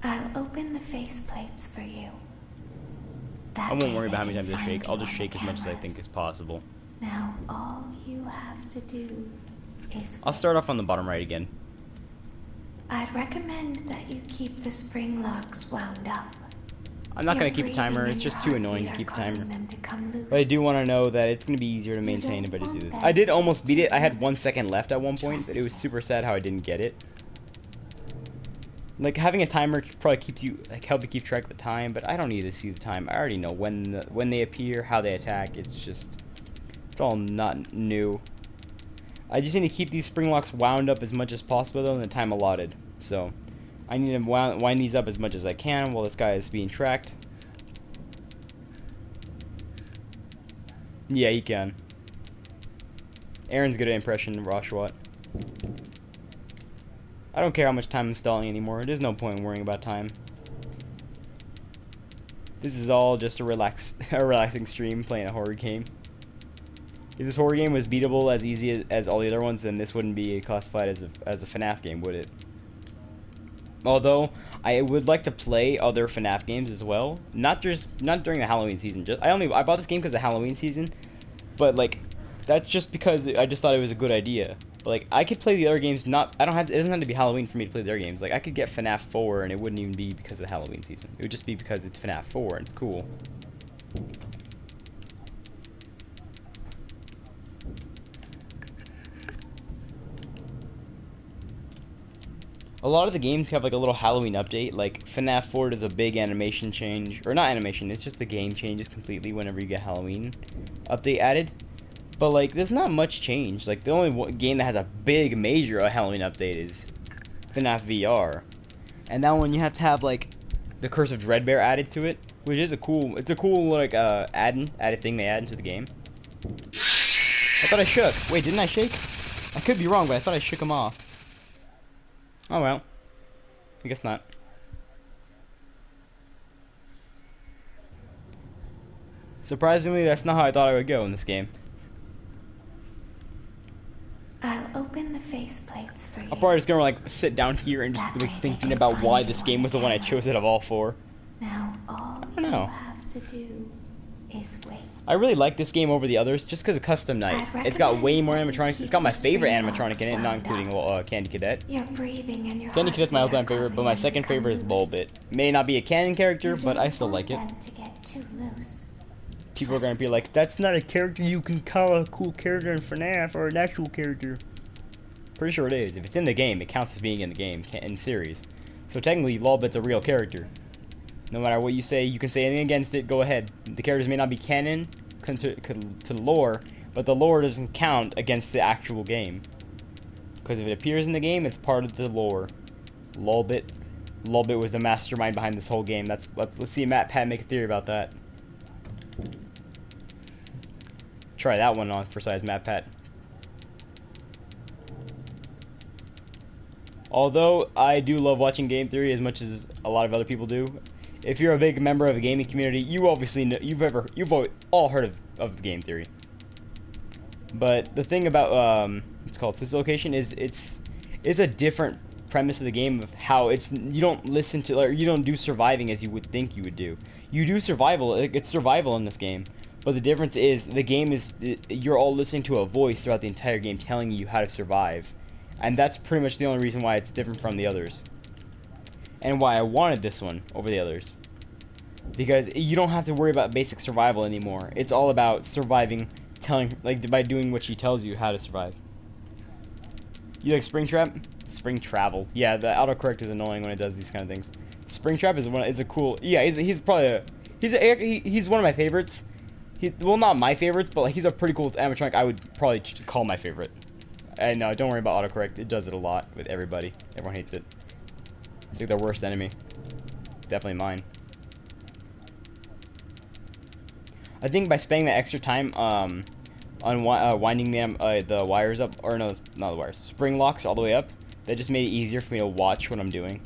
I'll open the faceplates for you. I won't worry about how many times I shake. I'll just shake as much as I think is possible. Now all you have to do is I'll start off on the bottom right again. I'd recommend that you keep the spring locks wound up. I'm not going to keep a timer, it's just too annoying to keep a timer. But I do want to know that it's going to be easier to maintain if I just do this. I did almost beat it, I had 1 second left at one point, but it was super sad how I didn't get it. Like, having a timer probably keeps you, like, help you keep track of the time, but I don't need to see the time. I already know when they appear, how they attack, it's all not new. I just need to keep these spring locks wound up as much as possible though in the time allotted. So I need to wind these up as much as I can while this guy is being tracked. Yeah, he can. Aaron's good at impression of Oshawott. I don't care how much time I'm stalling anymore. There's no point in worrying about time. This is all just a relaxing stream playing a horror game. If this horror game was beatable as easy as all the other ones, then this wouldn't be classified as a FNAF game, would it? Although, I would like to play other FNAF games as well. Not during the Halloween season. I bought this game because of Halloween season, but like that's just because I just thought it was a good idea. But like I could play the other games. It doesn't have to be Halloween for me to play the other games. Like I could get FNAF 4 and it wouldn't even be because of the Halloween season. It would just be because it's FNAF 4 and it's cool. A lot of the games have like a little Halloween update. Like FNAF 4 does a big animation change, or not animation, it's just the game changes completely whenever you get Halloween update added. But like there's not much change. Like the only game that has a big major Halloween update is FNAF VR. And that one you have to have like the Curse of Dreadbear added to it, which is a cool like added thing they add into the game. I thought I shook. Wait, didn't I shake? I could be wrong, but I thought I shook him off. Oh well, I guess not. Surprisingly, that's not how I thought I would go in this game. I'll open the faceplates for you. I'm probably just gonna like sit down here and just be thinking about why this game was the one I chose out of all 4. Now all you have to do is wait. I really like this game over the others just because of Custom Night. It's got way more animatronics. It's got my favorite animatronic in it, not including Candy Cadet. You're breathing and your Candy Cadet's my all-time favorite, but my second favorite is Lolbit. May not be a canon character, but I still like it. People are gonna be like, that's not a character you can call a cool character in FNAF or an actual character. Pretty sure it is. If it's in the game, it counts as being in the game, in series. So technically, Lolbit's a real character. No matter what you say, you can say anything against it, go ahead. The characters may not be canon to lore, but the lore doesn't count against the actual game. Because if it appears in the game, it's part of the lore. Lolbit was the mastermind behind this whole game. Let's see MatPat make a theory about that. Try that one on for size MatPat. Although I do love watching game theory as much as a lot of other people do. If you're a big member of a gaming community, you obviously know, you've all heard of game theory. But the thing about it's called Dislocation is it's a different premise of the game of how you don't listen to, or you don't do surviving as you would think you would do. You do survival. It's survival in this game. But the difference is the game is you're all listening to a voice throughout the entire game telling you how to survive. And that's pretty much the only reason why it's different from the others. And why I wanted this one over the others. Because you don't have to worry about basic survival anymore. It's all about surviving, by doing what she tells you how to survive. You like Springtrap? Spring Travel. Yeah, the autocorrect is annoying when it does these kind of things. Springtrap is a cool. Yeah, he's probably he's one of my favorites. Well, not my favorites, but like he's a pretty cool animatronic. I would probably call my favorite. And no, don't worry about autocorrect. It does it a lot with everybody. Everyone hates it. It's like their worst enemy. Definitely mine. I think by spending that extra time on winding the wires up, or no, not the wires, spring locks all the way up, that just made it easier for me to watch what I'm doing.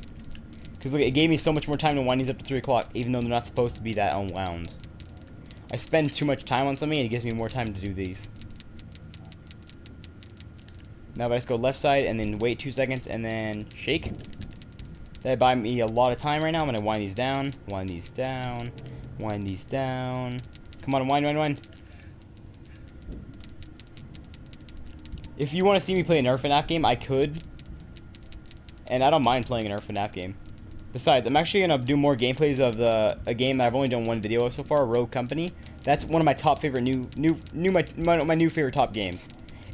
Because look, it gave me so much more time to wind these up to 3 o'clock, even though they're not supposed to be that unwound. I spend too much time on something, and it gives me more time to do these. Now if I just go left side, and then wait 2 seconds, and then shake. That buy me a lot of time right now. I'm going to wind these down, wind these down, wind these down. Come on, wind. If you want to see me play a Nerf FNAF game, I could. And I don't mind playing a Nerf FNAF game. Besides, I'm actually going to do more gameplays of a game that I've only done one video of so far, Rogue Company. That's one of my top favorite my new favorite top games.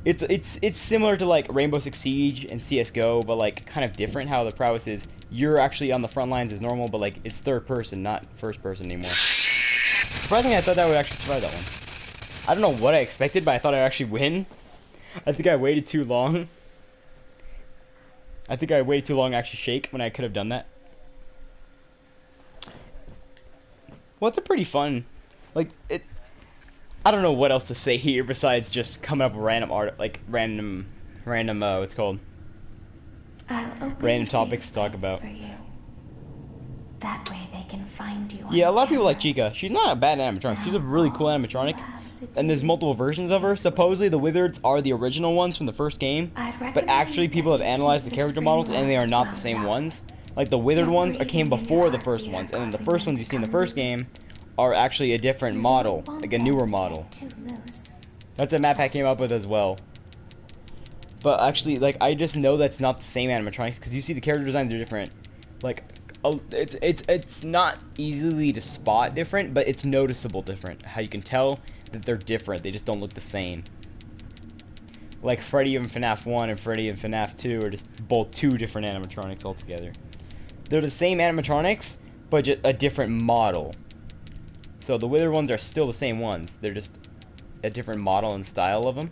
It's similar to like Rainbow Six Siege and CS:GO, but like kind of different. How the prowess is you're actually on the front lines as normal, but like it's third person, not first person anymore. Surprisingly, I thought that would actually survive that one. I don't know what I expected, but I thought I'd actually win. I think I waited too long. I think I waited too long to actually shake when I could have done that. Well, it's a pretty fun, like it. I don't know what else to say here besides just coming up with random what's it called? Random topics to talk about. That way they can find you. Yeah, a lot of people like Chica. She's not a bad animatronic. She's a really cool animatronic. And there's multiple versions of her. Supposedly the Wizards are the original ones from the first game, but actually people have analyzed the character models and they are not the same ones. Like the withered Your ones breathing came and your before the first heartbeat are ones, and then the causing first them ones you to see in the come first loose. game are actually a different You model, don't want like a them newer to model. get too loose. That's a map I came up with as well. But actually, like, I just know that's not the same animatronics because you see the character designs are different. Like, it's not easily to spot different, but it's noticeable different. How you can tell that they're different. They just don't look the same. Like Freddy in FNAF 1 and Freddy in FNAF 2 are just both two different animatronics altogether. They're the same animatronics, but just a different model. So the withered ones are still the same ones. They're just a different model and style of them.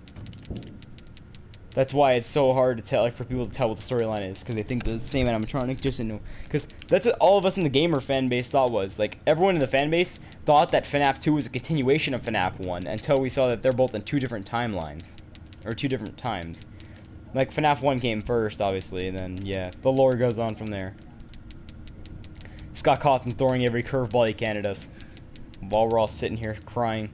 That's why it's so hard to tell, like, for people to tell what the storyline is, because they think they're the same animatronic, just in because that's what all of us in the gamer fan base thought was. Like, everyone in the fan base thought that FNAF 2 was a continuation of FNAF 1 until we saw that they're both in two different timelines, or two different times. Like, FNAF 1 came first, obviously, and then, yeah, the lore goes on from there. Scott Cawthon throwing every curveball he can at us, while we're all sitting here crying.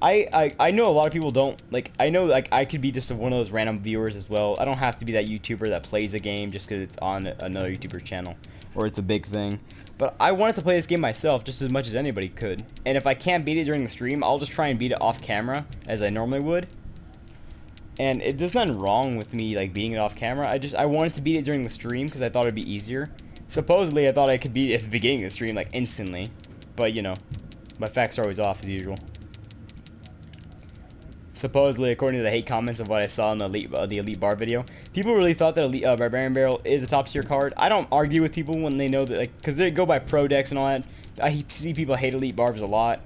I know a lot of people don't, like, I know, like, I could be just one of those random viewers as well. I don't have to be that YouTuber that plays a game just because it's on another YouTuber channel, or it's a big thing. But I wanted to play this game myself just as much as anybody could. And if I can't beat it during the stream, I'll just try and beat it off camera, as I normally would. And there's nothing wrong with me, like, beating it off camera. I wanted to beat it during the stream because I thought it'd be easier. Supposedly, I thought I could beat it at the beginning of the stream, like, instantly. But, you know, my facts are always off as usual. Supposedly, according to the hate comments of what I saw in the Elite Bar video, people really thought that Barbarian Barrel is a top tier card. I don't argue with people when they know that, like, because they go by pro decks and all that. I see people hate Elite Barbs a lot.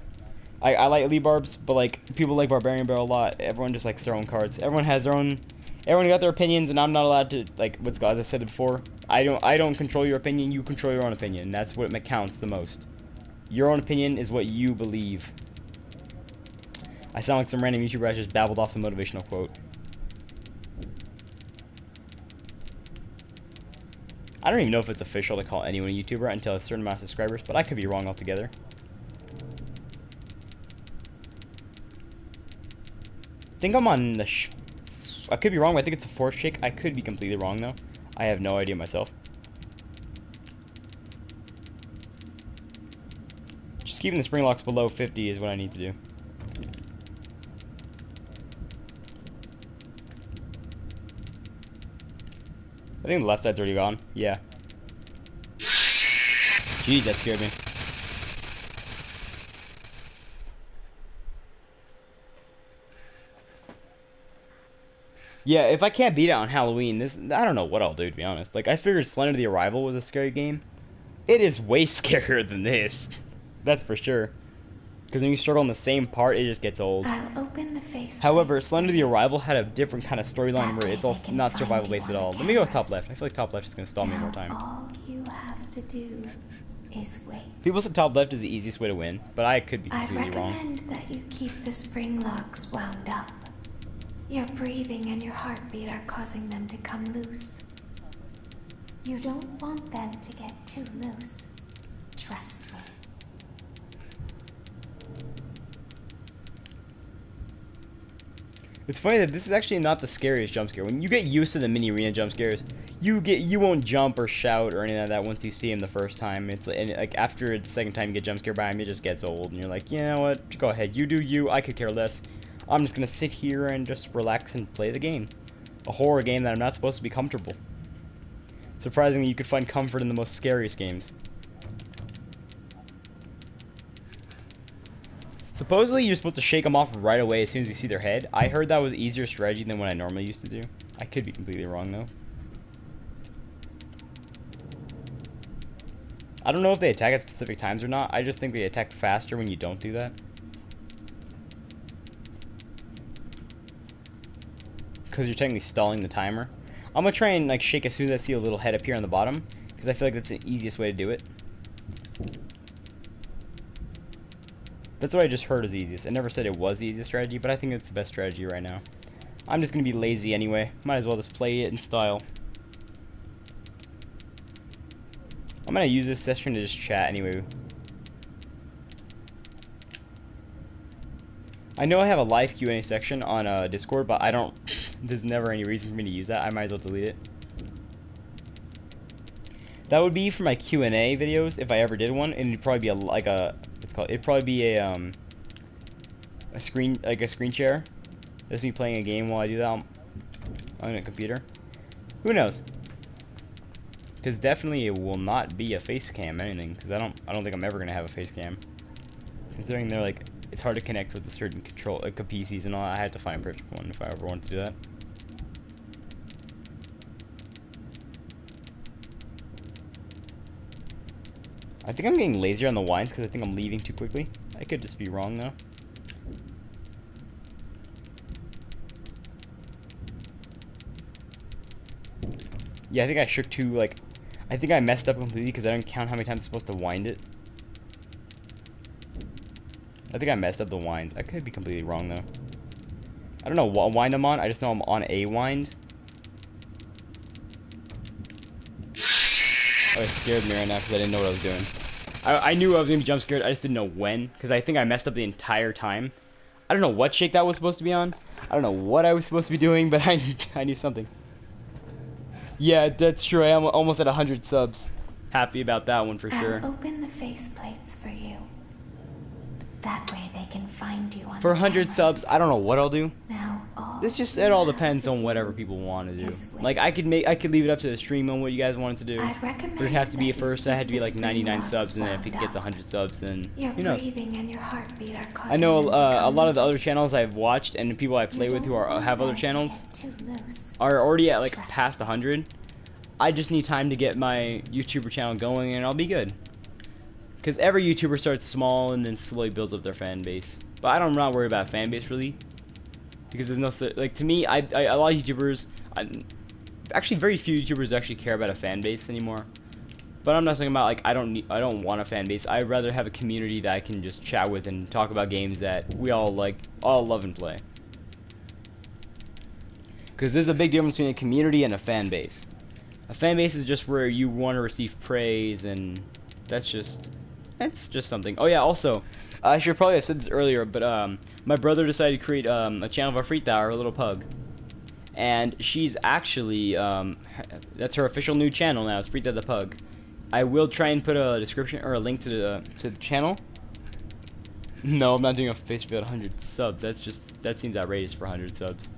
I like Elite Barbs, but, like, people like Barbarian Barrel a lot. Everyone just likes their own cards. Everyone has their own. Everyone got their opinions, and I'm not allowed to, like, as I said it before. I don't control your opinion. You control your own opinion. That's what counts the most. Your own opinion is what you believe. I sound like some random YouTuber I just babbled off a motivational quote. I don't even know if it's official to call anyone a YouTuber until a certain amount of subscribers, but I could be wrong altogether. I think I'm on the I could be wrong, but I think it's a fourth shake. I could be completely wrong, though. I have no idea myself. Just keeping the spring locks below 50 is what I need to do. I think the left side's already gone. Yeah. Jeez, that scared me. Yeah, if I can't beat it on Halloween, I don't know what I'll do, to be honest. Like, I figured Slender the Arrival was a scary game. It is way scarier than this. That's for sure. Because when you struggle on the same part, it just gets old. I'll open the face. However, Slender the Arrival had a different kind of storyline where it's all not survival based at all. Let me go with top left. I feel like top left is going to stall me more time. All you have to do is wait. People said top left is the easiest way to win, but I could be I completely wrong. recommend that you keep the spring locks wound up. Your breathing and your heartbeat are causing them to come loose. You don't want them to get too loose. Trust me. It's funny that this is actually not the scariest jump scare. When you get used to the mini arena jump scares, you won't jump or shout or anything like that once you see him the first time. It's like after the second time you get jump scared by him, it just gets old, and you're like, you know what? Go ahead, you do you. I could care less. I'm just gonna sit here and just relax and play the game. A horror game that I'm not supposed to be comfortable. Surprisingly, you could find comfort in the most scariest games. Supposedly, you're supposed to shake them off right away as soon as you see their head. I heard that was easier strategy than what I normally used to do. I could be completely wrong, though. I don't know if they attack at specific times or not. I just think they attack faster when you don't do that. Because you're technically stalling the timer. I'm going to try and like shake as soon as I see a little head appear on the bottom. Because I feel like that's the easiest way to do it. That's what I just heard is easiest. I never said it was the easiest strategy, but I think it's the best strategy right now. I'm just going to be lazy anyway. Might as well just play it in style. I'm going to use this session to just chat anyway. I know I have a live Q&A section on Discord, but I don't... There's never any reason for me to use that. I might as well delete it. That would be for my Q&A videos if I ever did one, and it'd probably be it'd probably be a screen share. Just me playing a game while I do that on a computer. Who knows? Because definitely it will not be a face cam anything. Because I don't think I'm ever gonna have a face cam. Considering they're like, it's hard to connect with a certain control, like PCs and all. I had to find a perfect one if I ever wanted to do that. I think I'm getting lazier on the wines because I think I'm leaving too quickly. I could just be wrong though. Yeah, I think I shook too, like, I think I messed up completely because I didn't count how many times I'm supposed to wind it. I think I messed up the winds. I could be completely wrong though. I don't know what wind I'm on, I just know I'm on a wind. Oh, it scared me right now because I didn't know what I was doing. I knew I was going to be jump scared, I just didn't know when. Because I think I messed up the entire time. I don't know what shake that was supposed to be on. I don't know what I was supposed to be doing, but I knew something. Yeah, that's true. I am almost at 100 subs. Happy about that one for sure. I'll open the faceplates for you. That way they can find you on For the 100 cameras. subs, I don't know what I'll do. Now all It all depends on whatever people want to do. Like I could leave it up to the stream on what you guys wanted to do. I'd recommend But it has to be that first. you It had to be keep like the 99 screen subs, and then if logs we could get the wound 100 subs, then Your who knows? breathing and your heartbeat are causing I know them to a become lot of the other loose. channels I've watched and the people I You play with who don't have other want them to channels get too loose. are already at like Trust past 100. I just need time to get my YouTuber channel going, and I'll be good. Because every YouTuber starts small and then slowly builds up their fan base. But I'm not worried about fan base really, because there's no like to me, a lot of YouTubers, actually very few YouTubers actually care about a fan base anymore. But I'm not talking about like I don't want a fan base. I'd rather have a community that I can just chat with and talk about games that we all love and play. Because there's a big difference between a community and a fan base. A fan base is just where you want to receive praise, and that's just something. Oh yeah, also, I should probably have said this earlier, but my brother decided to create a channel for Frita, our little pug, and she's actually that's her official new channel now. It's Frita the Pug. I will try and put a description or a link to the channel. No, I'm not doing a face reveal at 100 subs. That seems outrageous for 100 subs.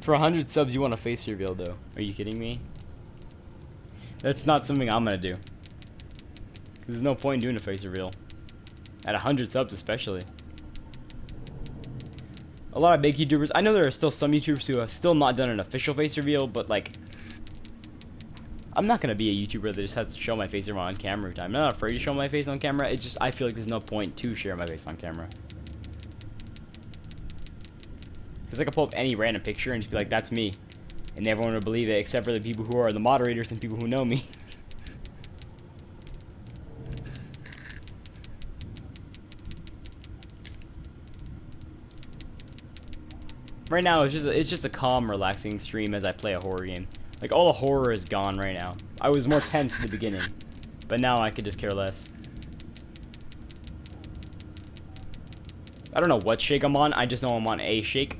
For 100 subs, you want a face reveal, though? Are you kidding me? That's not something I'm gonna do. There's no point in doing a face reveal. At 100 subs, especially. A lot of big YouTubers. I know there are still some YouTubers who have still not done an official face reveal, but like, I'm not gonna be a YouTuber that just has to show my face on camera every time. I'm not afraid to show my face on camera. It's just I feel like there's no point to share my face on camera. Because I could pull up any random picture and just be like, that's me. And everyone would believe it, except for the people who are the moderators and people who know me. Right now, it's just a calm, relaxing stream as I play a horror game. Like, all the horror is gone right now. I was more tense at the beginning. But now I could just care less. I don't know what shake I'm on, I just know I'm on a shake.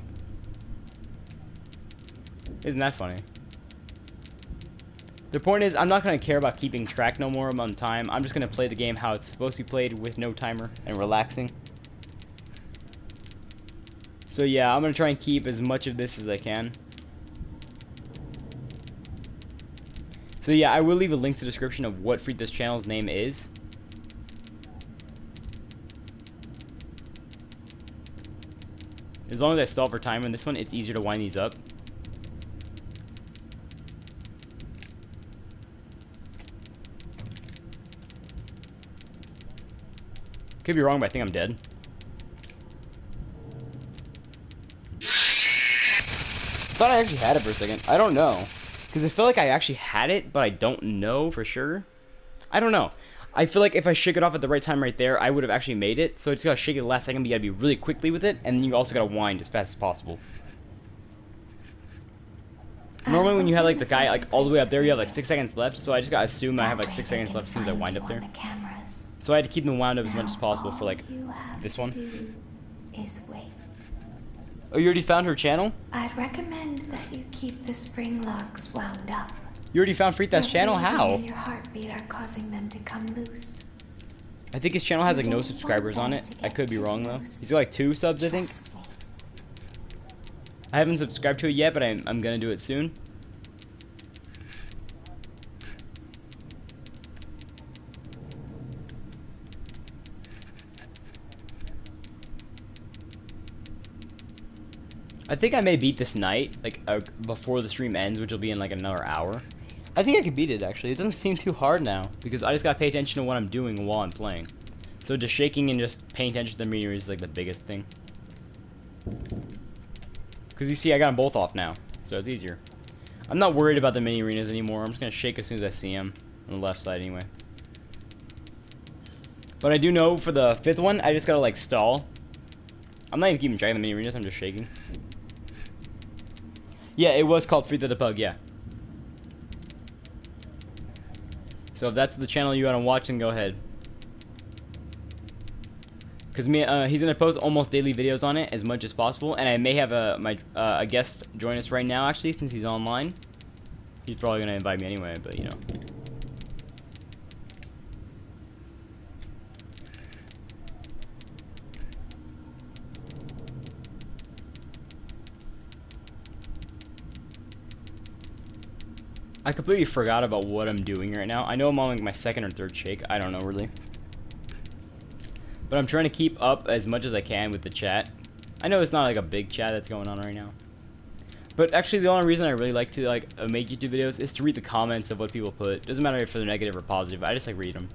Isn't that funny? The point is, I'm not going to care about keeping track no more on time. I'm just going to play the game how it's supposed to be played with no timer and relaxing. So yeah, I'm going to try and keep as much of this as I can. So yeah, I will leave a link to the description of what Frita's channel's name is. As long as I stall for time on this one, it's easier to wind these up. Could be wrong, but I think I'm dead. Thought I actually had it for a second. I don't know. Because I feel like I actually had it, but I don't know for sure. I don't know. I feel like if I shake it off at the right time right there, I would have actually made it. So I just gotta shake it the last second, but you gotta be really quickly with it, and then you also gotta wind as fast as possible. Normally when you have like the guy like all the way up there, you have like 6 seconds left, so I just gotta assume I have like 6 seconds left as soon as I wind up there. So I had to keep them wound up as much as possible for like this one. Is wait. Oh, you already found her channel? I'd recommend that you keep the spring locks wound up. You already found Freetha's Your channel? breathing How? and your heartbeat are causing them to come loose. I think his channel has like You no don't subscribers want on them it. to I get could be too wrong though. loose. He's got like 2 subs, I think. Trust me. I haven't subscribed to it yet, but I'm gonna do it soon. I think I may beat this night, like before the stream ends, which will be in like another hour. I think I can beat it actually. It doesn't seem too hard now because I just gotta pay attention to what I'm doing while I'm playing. So just shaking and just paying attention to the meter is like the biggest thing. Because you see, I got them both off now, so it's easier. I'm not worried about the mini arenas anymore. I'm just gonna shake as soon as I see them on the left side anyway. But I do know for the 5th one, I just gotta like stall. I'm not even keeping track of the mini arenas. I'm just shaking. Yeah, it was called Freetha the Pug. Yeah. So if that's the channel you want to watch, then go ahead. Because he's gonna post almost daily videos on it as much as possible, and I may have a guest join us right now actually, since he's online. He's probably gonna invite me anyway, but you know. I completely forgot about what I'm doing right now. I know I'm on like my 2nd or 3rd shake. I don't know really. But I'm trying to keep up as much as I can with the chat. I know it's not like a big chat that's going on right now. But actually the only reason I really like to make YouTube videos is to read the comments of what people put. Doesn't matter if they're negative or positive. I just like read them.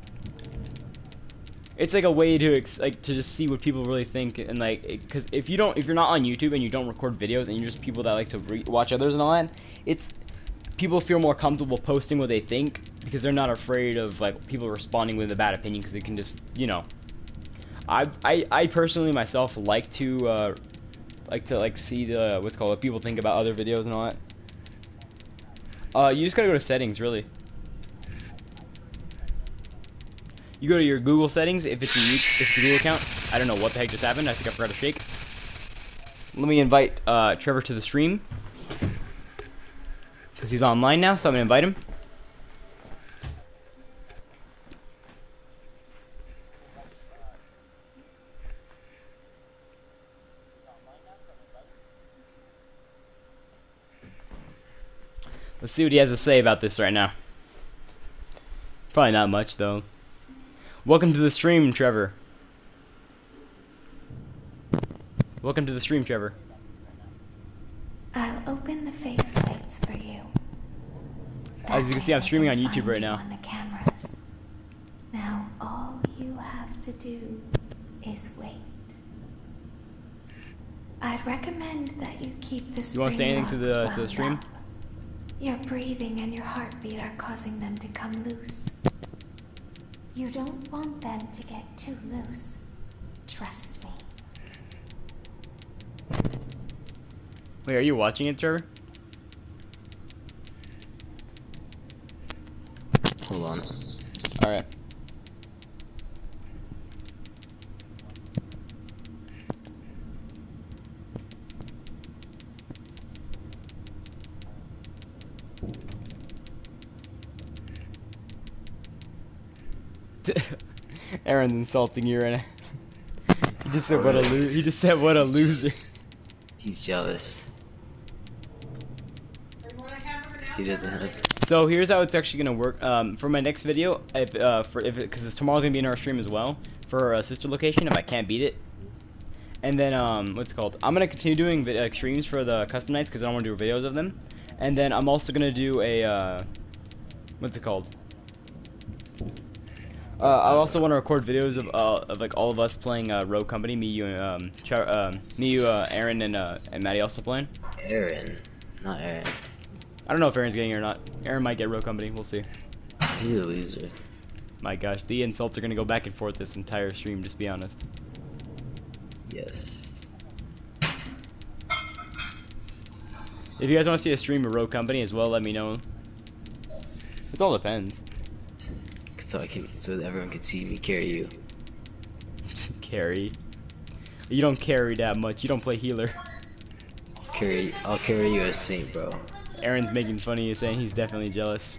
It's like a way to to just see what people really think, and like, because if you're not on YouTube and you don't record videos and you're just people that like to watch others and all that, people feel more comfortable posting what they think because they're not afraid of like people responding with a bad opinion because they can just, you know. I personally myself like to see the what people think about other videos and all that. You just gotta go to settings, really. You go to your Google settings if it's a Google account. I don't know what the heck just happened. I think I forgot to shake. Let me invite Trevor to the stream because he's online now, so I'm gonna invite him. Let's see what he has to say about this right now. Probably not much, though. Welcome to the stream, Trevor. Welcome to the stream, Trevor. I'll open the faceplates for you. As you can see, I'm streaming on YouTube right now. On the cameras. Now all you have to do is wait. I'd recommend that you keep the You want to say anything to the stream? Up. Your breathing and your heartbeat are causing them to come loose. You don't want them to get too loose. Trust me. Wait, are you watching it, Trevor? Hold on. Alright. Aaron's insulting you right now. He just said what a loser. He just said what a loser. He's jealous. He doesn't have. So here's how it's actually gonna work. For my next video, because tomorrow's gonna be in our stream as well for a sister location. If I can't beat it, and then what's it called? I'm gonna continue doing streams for the custom nights because I don't want to do videos of them. And then I'm also gonna do a what's it called? I also want to record videos of like all of us playing Rogue Company. Me, you, Aaron, and Maddie also playing. Aaron, not Aaron. I don't know if Aaron's getting it or not. Aaron might get Rogue Company. We'll see. He's a loser. My gosh, the insults are gonna go back and forth this entire stream. Just be honest. Yes. If you guys want to see a stream of Rogue Company as well, let me know. It all depends. So that everyone can see me carry you. Carry. You don't carry that much. You don't play healer. I'll carry you as Saint, bro. Aaron's making fun of you, saying he's definitely jealous.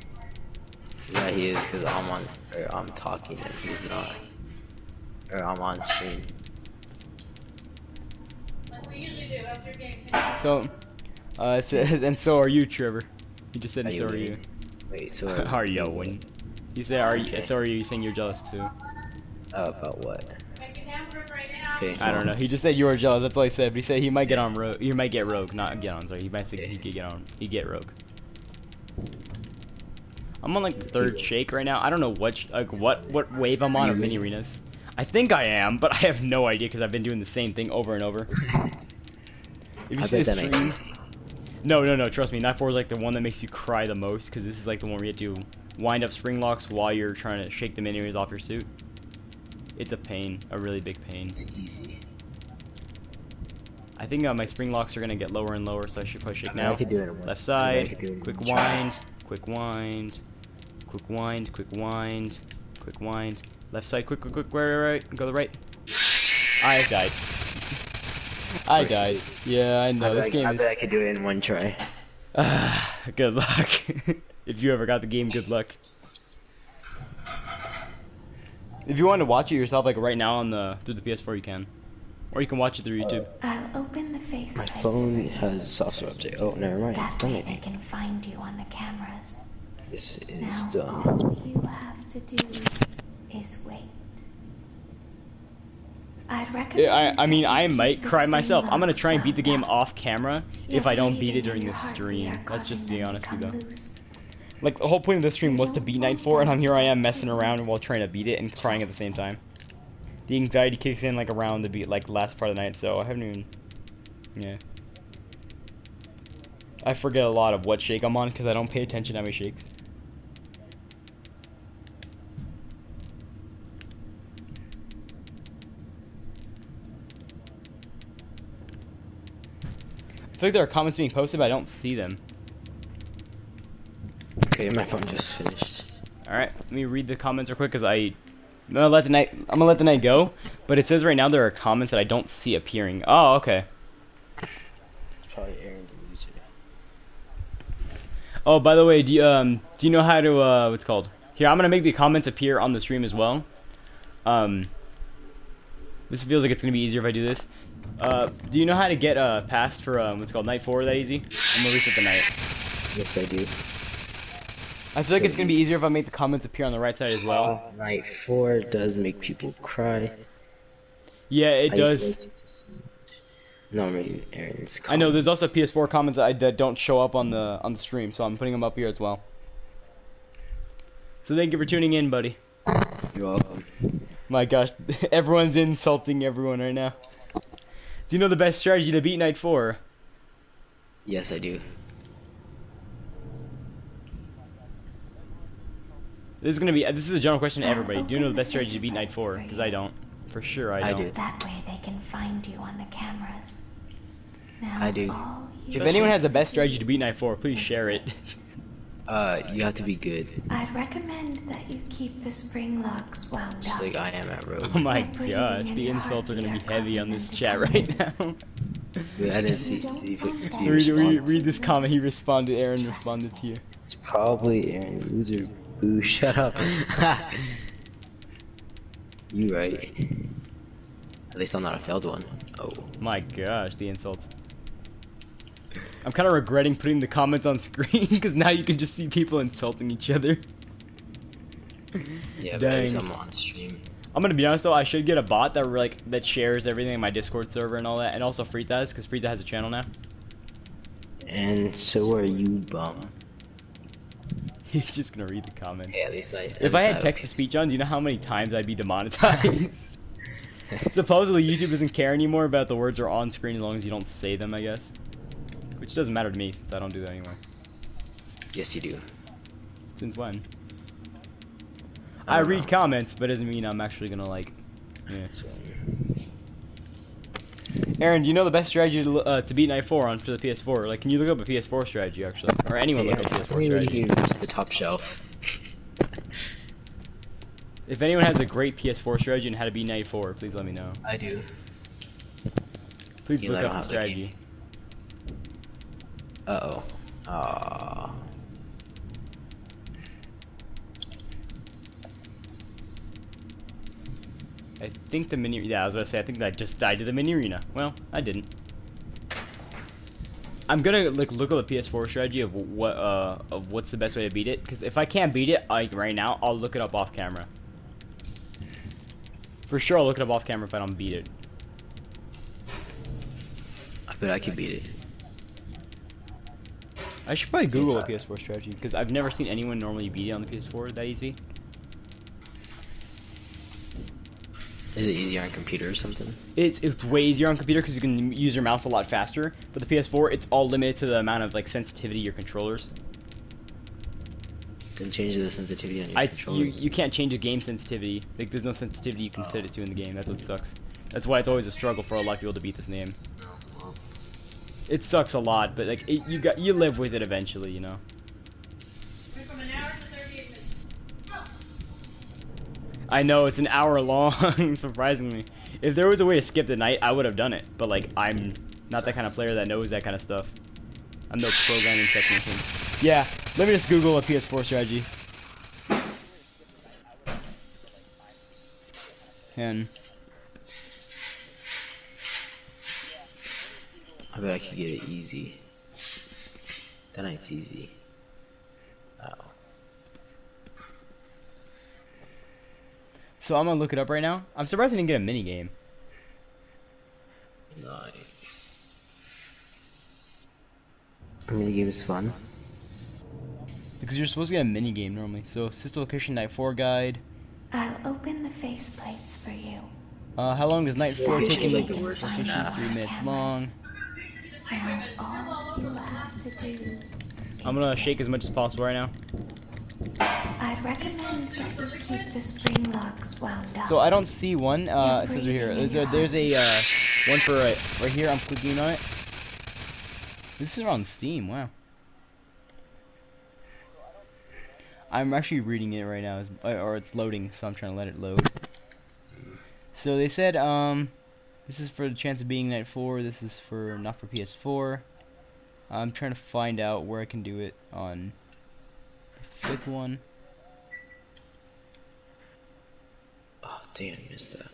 Yeah, he is, cause I'm talking and he's not. Or I'm on stream. So, it says, and so are you, Trevor. He just said, and so are you. Wait, so Are you? When you say, are you? Okay. So are you saying you're jealous too? About what? Okay, I don't know. He just said you were jealous. That's all he said. But he said he might get on rogue. He might get rogue, not get on. Sorry, he might think he could get on. He get rogue. I'm on like the third shake right now. I don't know what wave I'm on of mini arenas. I think I am, but I have no idea because I've been doing the same thing over and over. If you I see bet the that makes stream, sense. no, trust me. Night 4 is like the one that makes you cry the most because this is like the one where you have to wind up spring locks while you're trying to shake the mini arenas off your suit. It's a pain, a really big pain. It's easy. I think my spring locks are gonna get lower and lower, so I should push it I mean, now. I could do it in one. Left I side, could do it in quick one try. wind, quick wind, quick wind, quick wind, quick wind. Left side, quick, right, go to the right. I died. I died. Yeah, I know. This game I is. bet I could do it in one try. Good luck. If you ever got the game, good luck. If you want to watch it yourself, like right now on through the PS4, you can, or you can watch it through YouTube. I'll open the face My plates phone for you. has a software update. Oh, never mind. It's That done, way I they think. can find you on the cameras. This is Now done. all you have to do is wait. I'd recommend. Yeah, I mean, that I you keep might the cry screen myself. I'm gonna locks try and beat the game wound up. off camera Your if I don't beat breathing it during and the your heartbeat stream. are Let's just causing be them to honest with you come though. loose. Like the whole point of this stream was to beat Night 4, and here I am messing around Just while trying to beat it and crying at the same time. The anxiety kicks in like around the beat, like last part of the night, so I haven't even. Yeah. I forget a lot of what shake I'm on because I don't pay attention to how many shakes. I feel like there are comments being posted, but I don't see them. Okay, my phone just finished. All right, let me read the comments real quick because I'm gonna let the night go. But it says right now there are comments that I don't see appearing. Oh, okay. It's probably Aaron the loser. Oh, by the way, do you know how to what's it called? Here, I'm gonna make the comments appear on the stream as well. This feels like it's gonna be easier if I do this. Do you know how to get past for what's it called Night 4 that easy? I'm gonna reset the night. Yes, I do. I feel like So it's gonna be easier if I make the comments appear on the right side as well. Night 4 does make people cry. Yeah, it I used does. to- No, I'm reading Aaron's comments. I know there's also PS4 comments that don't show up on the stream, so I'm putting them up here as well. So thank you for tuning in, buddy. You're welcome. My gosh, everyone's insulting everyone right now. Do you know the best strategy to beat Night 4? Yes, I do. This is a general question to everybody. Do you know the best strategy to beat Night 4? Because I don't. For sure I I don't. do. That way they can find you on the cameras. Now I do. all you If anyone has the have best to strategy do to beat Night 4, please is share it. wait. You have to be good. I'd recommend that you keep the spring locks wound Just up. like I am at Rogue. Oh my Your breathing gosh, and the your insults are gonna be heartbeat are heavy on causing this them to chat come right loose. now. Wait, I didn't see. You don't Did you, want did that you read, respond? read this comment. He responded. Aaron responded to you. It's probably Aaron loser. Boo, shut up. You right. At least I'm not a failed one. Oh. My gosh, the insults. I'm kind of regretting putting the comments on screen because now you can just see people insulting each other. Yeah, but at least Dang. I'm on stream. I'm gonna be honest though, I should get a bot that shares everything in my Discord server and all that, and also Frita does, because Frita has a channel now. And so are you, bum. He's just gonna read the comments. Hey, at least If I had text to speech on, do you know how many times I'd be demonetized? Supposedly YouTube doesn't care anymore about the words are on screen as long as you don't say them, I guess. Which doesn't matter to me since I don't do that anymore. Yes, you do. Since when? I I don't read know. comments, but doesn't mean I'm actually gonna like. Yeah. So, Aaron, do you know the best strategy to beat Night 4 on for the PS4? Like, can you look up a PS4 strategy actually, or anyone look up I PS4 really strategy? use the top shelf. If anyone has a great PS4 strategy on how to beat Night 4, please let me know. I do. Please You look let up him the have the strategy. Uh-oh. Aw. I think the mini. Yeah, I was gonna say. I think that I just died to the mini arena. Well, I didn't. I'm gonna look at the PS4 strategy of what's the best way to beat it. Because if I can't beat it like right now, I'll look it up off camera. For sure, I'll look it up off camera if I don't beat it. I bet I can beat it. I should probably Google a PS4 strategy because I've never seen anyone normally beat it on the PS4 that easy. Is it easier on computer or something? It's way easier on computer because you can use your mouse a lot faster. But the PS4, it's all limited to the amount of like sensitivity of your controllers. Then change the sensitivity on your controller. You can't change the game sensitivity. Like there's no sensitivity you can set it to in the game. That's what sucks. That's why it's always a struggle for a lot of people to beat this game. It sucks a lot, but like you live with it eventually, you know. I know it's an hour long, surprisingly. If there was a way to skip the night, I would have done it. But like, I'm not that kind of player that knows that kind of stuff. I'm no programming technician. Yeah, let me just Google a PS4 strategy. I bet I could get it easy. That night's easy. Oh. So I'm gonna look it up right now. I'm surprised I didn't get a mini game. Nice. A mini game is fun. Because you're supposed to get a mini game normally. So Sister Location Night 4 guide. I'll open the faceplates for you. How long does Night 4 take? Location like the It's worst. 3 minutes long. Now all you have to do I'm gonna shake as much as possible right now. I'd recommend that you keep the spring locks wound up. So I don't see one. It says right here. There's a one for right here. I'm clicking on it. This is on Steam. Wow. I'm actually reading it right now, or it's loading, so I'm trying to let it load. So they said this is for the chance of being Night 4. This is for not for PS4. I'm trying to find out where I can do it on the 5th one. Oh damn, you missed that.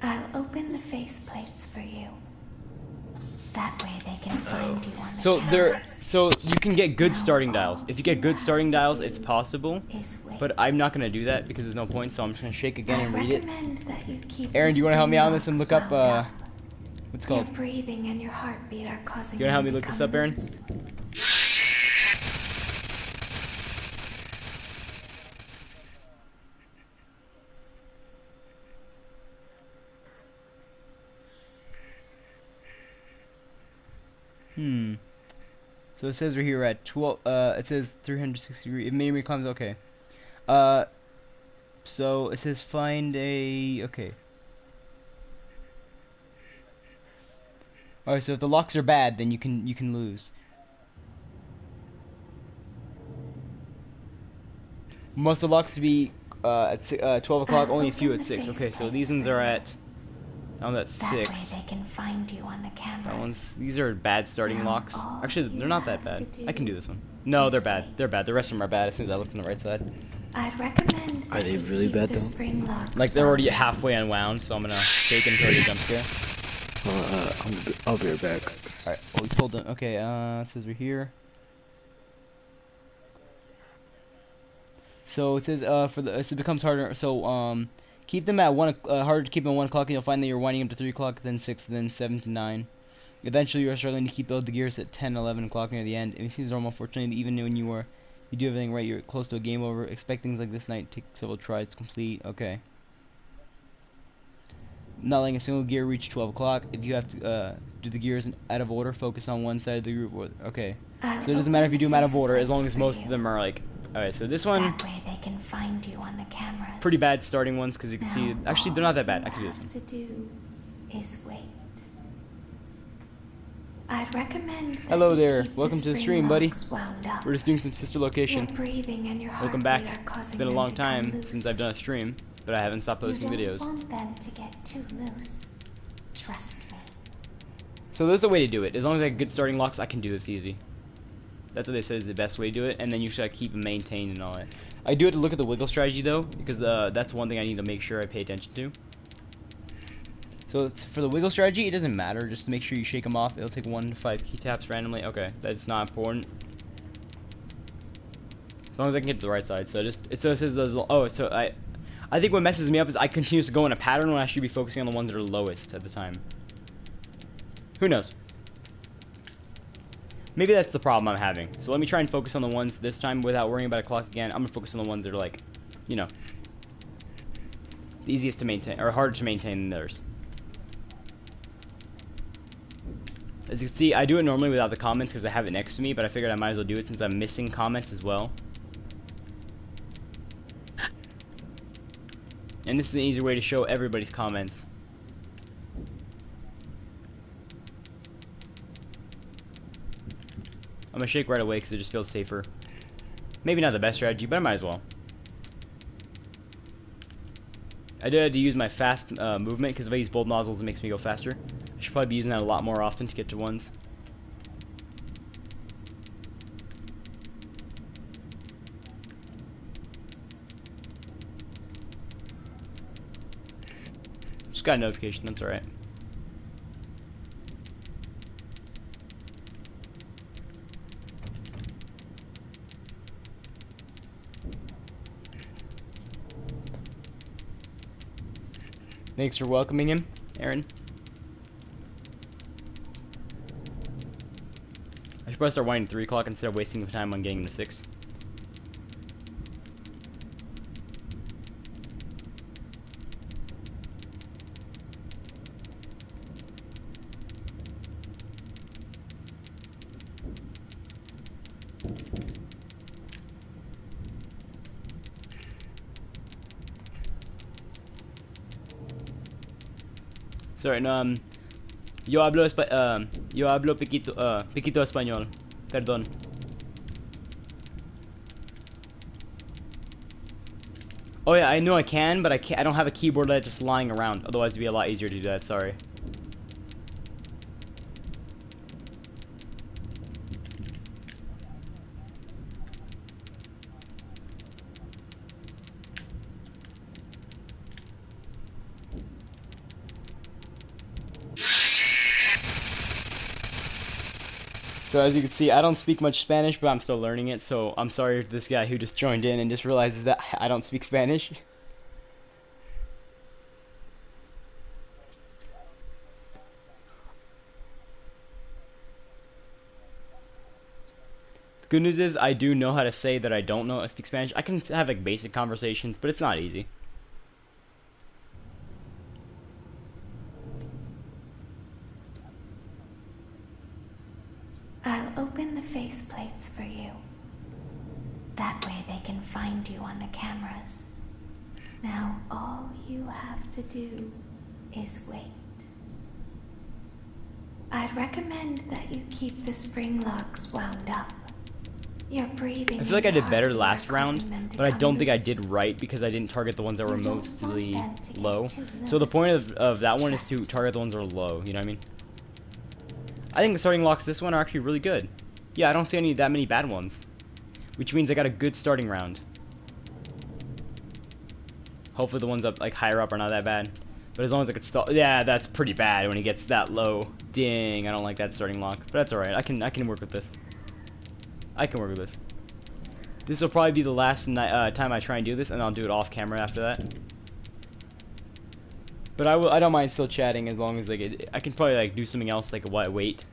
I'll open the faceplates for you. That way they can find you on the cameras. So you can get good starting dials. If you get good starting dials, it's possible. But I'm not gonna do that because there's no point. So I'm just gonna shake again and read it. Aaron, do you wanna help me out on this and look up what's it called? Your breathing and your heartbeat are causing You wanna help me look this up, Aaron? So it says we're here at 12. It says 360 degrees. If memory climbs, okay. So it says find a. Okay. Alright, so if the locks are bad, then you can lose. Most of the locks to be at 12 o'clock. Only a few at 6. Okay, so these ones are at. I'm at 6. That way they can find you on the cameras. These are bad starting locks. Actually, they're not that bad. I can do this one. No, they're bad. They're bad. The rest of them are bad as soon as I looked on the right side. I'd recommend. Are they really bad though? Like they're already halfway unwound, so I'm gonna shake and throw a jump scare. I'll be right back. Alright, well, let's hold on. Okay, it says we're here. So it says it becomes harder. So keep them at harder to keep them at 1 o'clock, and you'll find that you're winding up to 3 o'clock, then 6, then 7 to 9. Eventually, you're struggling to keep the gears at 10, 11 o'clock near the end. And it seems normal, fortunately, even when you do everything right, you're close to a game over. Expect things like this night take several tries to complete. Okay. Not letting a single gear reach 12 o'clock. If you have to do the gears out of order, focus on one side of the group. Okay. So it doesn't matter if you do them out of order, as long as most of them are like. Alright, so this one. That way they can find you on the cameras. Pretty bad starting ones because you can see. Actually, they're not that bad. I can do this one. To do is wait. I'd recommend. Hello there. Welcome to the stream, buddy. We're just doing some Sister Location. Your breathing and your Welcome back. are It's been a long time since I've done a stream. but I haven't stopped posting you videos. don't want them to get too loose. Trust me. So there's a way to do it. As long as I get good starting locks, I can do this easy. That's what they said is the best way to do it, and then you should keep them maintained and all that. I do have to look at the wiggle strategy though, because that's one thing I need to make sure I pay attention to. So for the wiggle strategy, it doesn't matter. Just make sure you shake them off. It'll take 1 to 5 key taps randomly. Okay, that's not important. As long as I can get to the right side. So it says so I think what messes me up is I continue to go in a pattern when I should be focusing on the ones that are lowest at the time. Who knows? Maybe that's the problem I'm having. So let me try and focus on the ones this time without worrying about a clock again. I'm gonna focus on the ones that are like, you know, the easiest to maintain or harder to maintain than others. As you can see, I do it normally without the comments because I have it next to me, but I figured I might as well do it since I'm missing comments as well. And this is an easy way to show everybody's comments. I'm gonna shake right away because it just feels safer. Maybe not the best strategy, but I might as well. I did have to use my fast movement because if I use bold nozzles, it makes me go faster. I should probably be using that a lot more often to get to ones. Just got a notification, that's alright. Thanks for welcoming him, Aaron. I should probably start winding 3 o'clock instead of wasting the time on getting to 6. Sorry, no, yo hablo poquito español. Perdón. Oh yeah, I know I can, but I don't have a keyboard that's just lying around. Otherwise, it'd be a lot easier to do that. Sorry. So as you can see, I don't speak much Spanish, but I'm still learning it, so I'm sorry to this guy who just joined in and just realizes that I don't speak Spanish. The good news is I do know how to say that I don't know how to speak Spanish. I can have like basic conversations, but it's not easy. I'll open the faceplates for you. That way they can find you on the cameras. Now all you have to do is wait. I'd recommend that you keep the spring locks wound up. Your breathing. I feel like I did better last round, but I don't think I did right because I didn't target the ones that were mostly low. So the point of that one is to target the ones that are low, you know what I mean? I think the starting locks this one are actually really good. Yeah, I don't see that many bad ones. Which means I got a good starting round. Hopefully the ones up like higher up are not that bad. But as long as I could stall, yeah, that's pretty bad when it gets that low. Ding, I don't like that starting lock. But that's alright, I can work with this. I can work with this. This will probably be the last time I try and do this, and I'll do it off camera after that. But I don't mind still chatting as long as like I can probably like do something else like wait.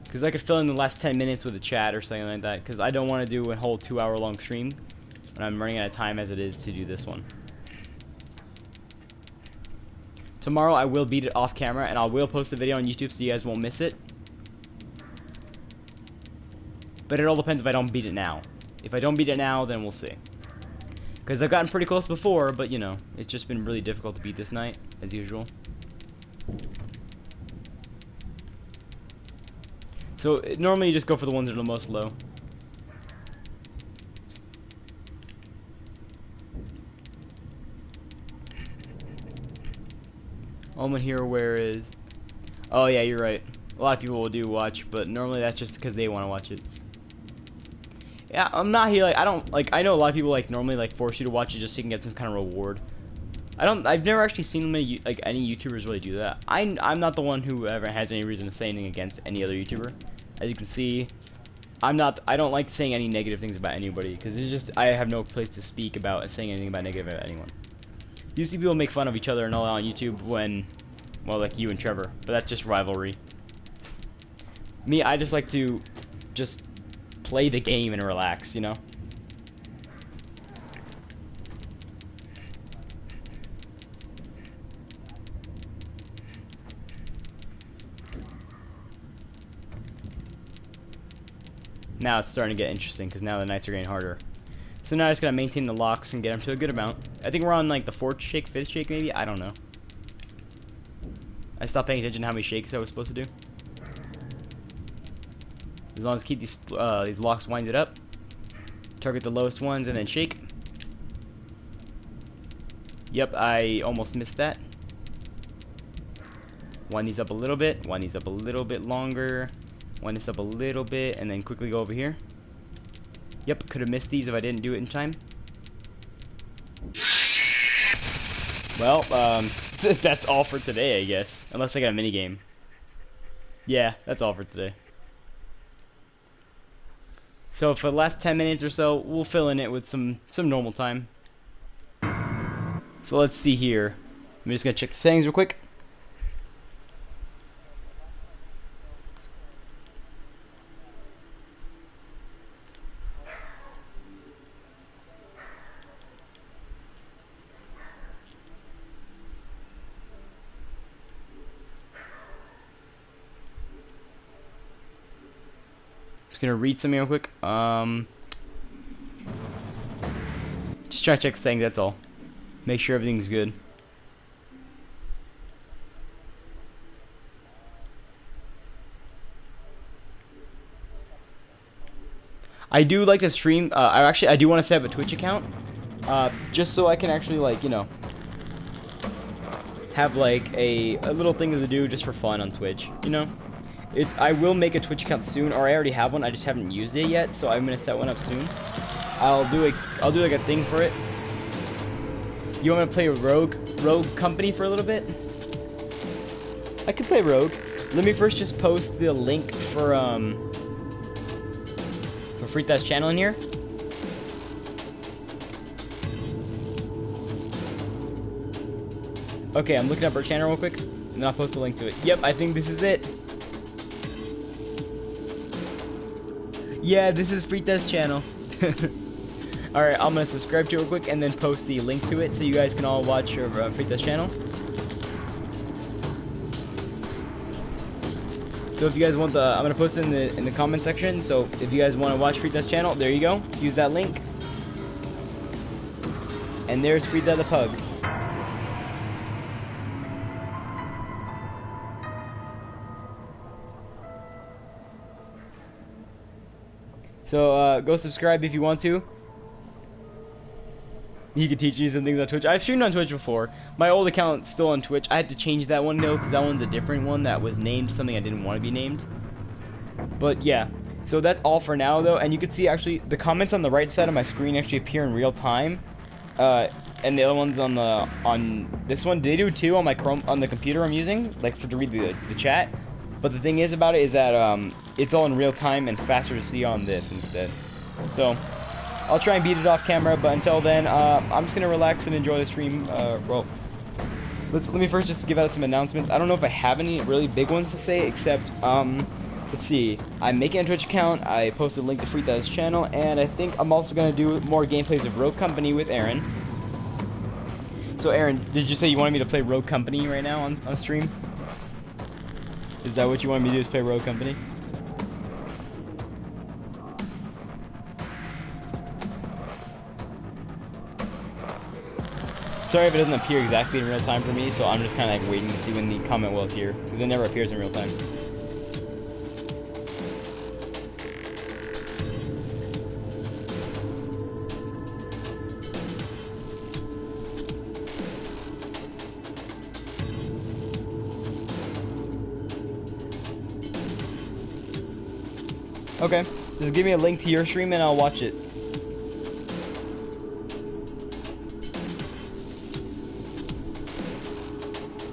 Because I could fill in the last 10 minutes with a chat or something like that. Because I don't want to do a whole 2-hour-long stream, and I'm running out of time as it is to do this one. Tomorrow I will beat it off camera, and I will post the video on YouTube so you guys won't miss it. But it all depends if I don't beat it now. If I don't beat it now, then we'll see. Because I've gotten pretty close before, but you know, it's just been really difficult to beat this night, as usual. So, normally you just go for the ones that are the most low. Almond Hero, where is? Oh yeah, you're right. A lot of people will do watch, but normally that's just because they want to watch it. Yeah, I'm not here like I don't like. I know a lot of people like normally like force you to watch it just so you can get some kind of reward. I've never actually seen many like any YouTubers really do that. I'm not the one who ever has any reason to say anything against any other YouTuber. As you can see, I don't like saying any negative things about anybody because it's just I have no place to speak about saying anything about negative about anyone. Usually people make fun of each other and all on YouTube when, well, like you and Trevor, but that's just rivalry. Me, I just like to just play the game and relax, you know? Now it's starting to get interesting because now the nights are getting harder. So now I just gotta maintain the locks and get them to a good amount. I think we're on like the 4th shake, 5th shake maybe? I don't know. I stopped paying attention to how many shakes I was supposed to do. As long as I keep these locks winded up. Target the lowest ones and then shake. Yep, I almost missed that. Wind these up a little bit, wind these up a little bit longer. Wind this up a little bit and then quickly go over here. Yep, could have missed these if I didn't do it in time. Well, that's all for today, I guess. Unless I got a mini game. Yeah, that's all for today. So for the last 10 minutes or so, we'll fill in it with some normal time. So let's see here. I'm just gonna check the settings real quick. Gonna read something real quick. Just try to check settings, that's all. Make sure everything's good. I do like to stream. I do want to set up a Twitch account, just so I can actually like, you know, have like a little thing to do just for fun on Twitch, you know. I will make a Twitch account soon, or I already have one. I just haven't used it yet, so I'm gonna set one up soon. I'll do like a thing for it. You want me to play Rogue Company for a little bit? I could play Rogue. Let me first just post the link for Frita's channel in here. Okay, I'm looking up her channel real quick, and then I'll post a link to it. Yep, I think this is it. Yeah, this is Frita's channel. Alright, I'm gonna subscribe to it real quick and then post the link to it so you guys can all watch Frita's channel. So if you guys want I'm gonna post it in the comment section. So if you guys want to watch Frita's channel, there you go. Use that link. And there's Frita the pug. So go subscribe if you want to. He could teach you some things on Twitch. I've streamed on Twitch before. My old account's still on Twitch. I had to change that one though, because that one's a different one that was named something I didn't want to be named. But yeah, so that's all for now though. And you can see actually the comments on the right side of my screen actually appear in real time. And the other ones on this one, they do too on my Chrome on the computer I'm using, like to read the chat. But the thing is about it is that it's all in real time and faster to see on this instead. So I'll try and beat it off camera, but until then, I'm just gonna relax and enjoy the stream. Well, let me first just give out some announcements. I don't know if I have any really big ones to say, except let's see. I'm making a Twitch account. I posted a link to Frita's channel, and I think I'm also gonna do more gameplays of Rogue Company with Aaron. So Aaron, did you say you wanted me to play Rogue Company right now on stream? Is that what you want me to do, is play Rogue Company? Sorry if it doesn't appear exactly in real time for me, so I'm just kind of like waiting to see when the comment will appear, because it never appears in real time. Okay. Just give me a link to your stream and I'll watch it.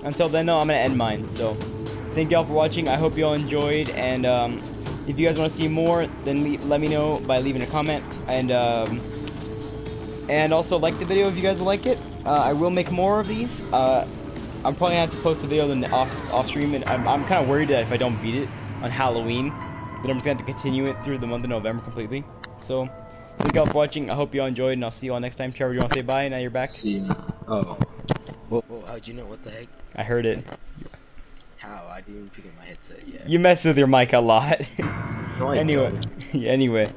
Until then, no, I'm gonna end mine. So, thank y'all for watching. I hope y'all enjoyed, and if you guys want to see more, then let me know by leaving a comment, and also like the video if you guys will like it. I will make more of these. I'm probably gonna have to post the video then off stream, and I'm kind of worried that if I don't beat it on Halloween, then I'm just gonna have to continue it through the month of November completely. So, thank y'all for watching. I hope y'all enjoyed, and I'll see you all next time. Trevor, you want to say bye? Now you're back. See ya. Oh. Whoa, how'd you know? What the heck? I heard it. How? I didn't even pick up my headset yet. You mess with your mic a lot. No, I anyway, don't. yeah, anyway.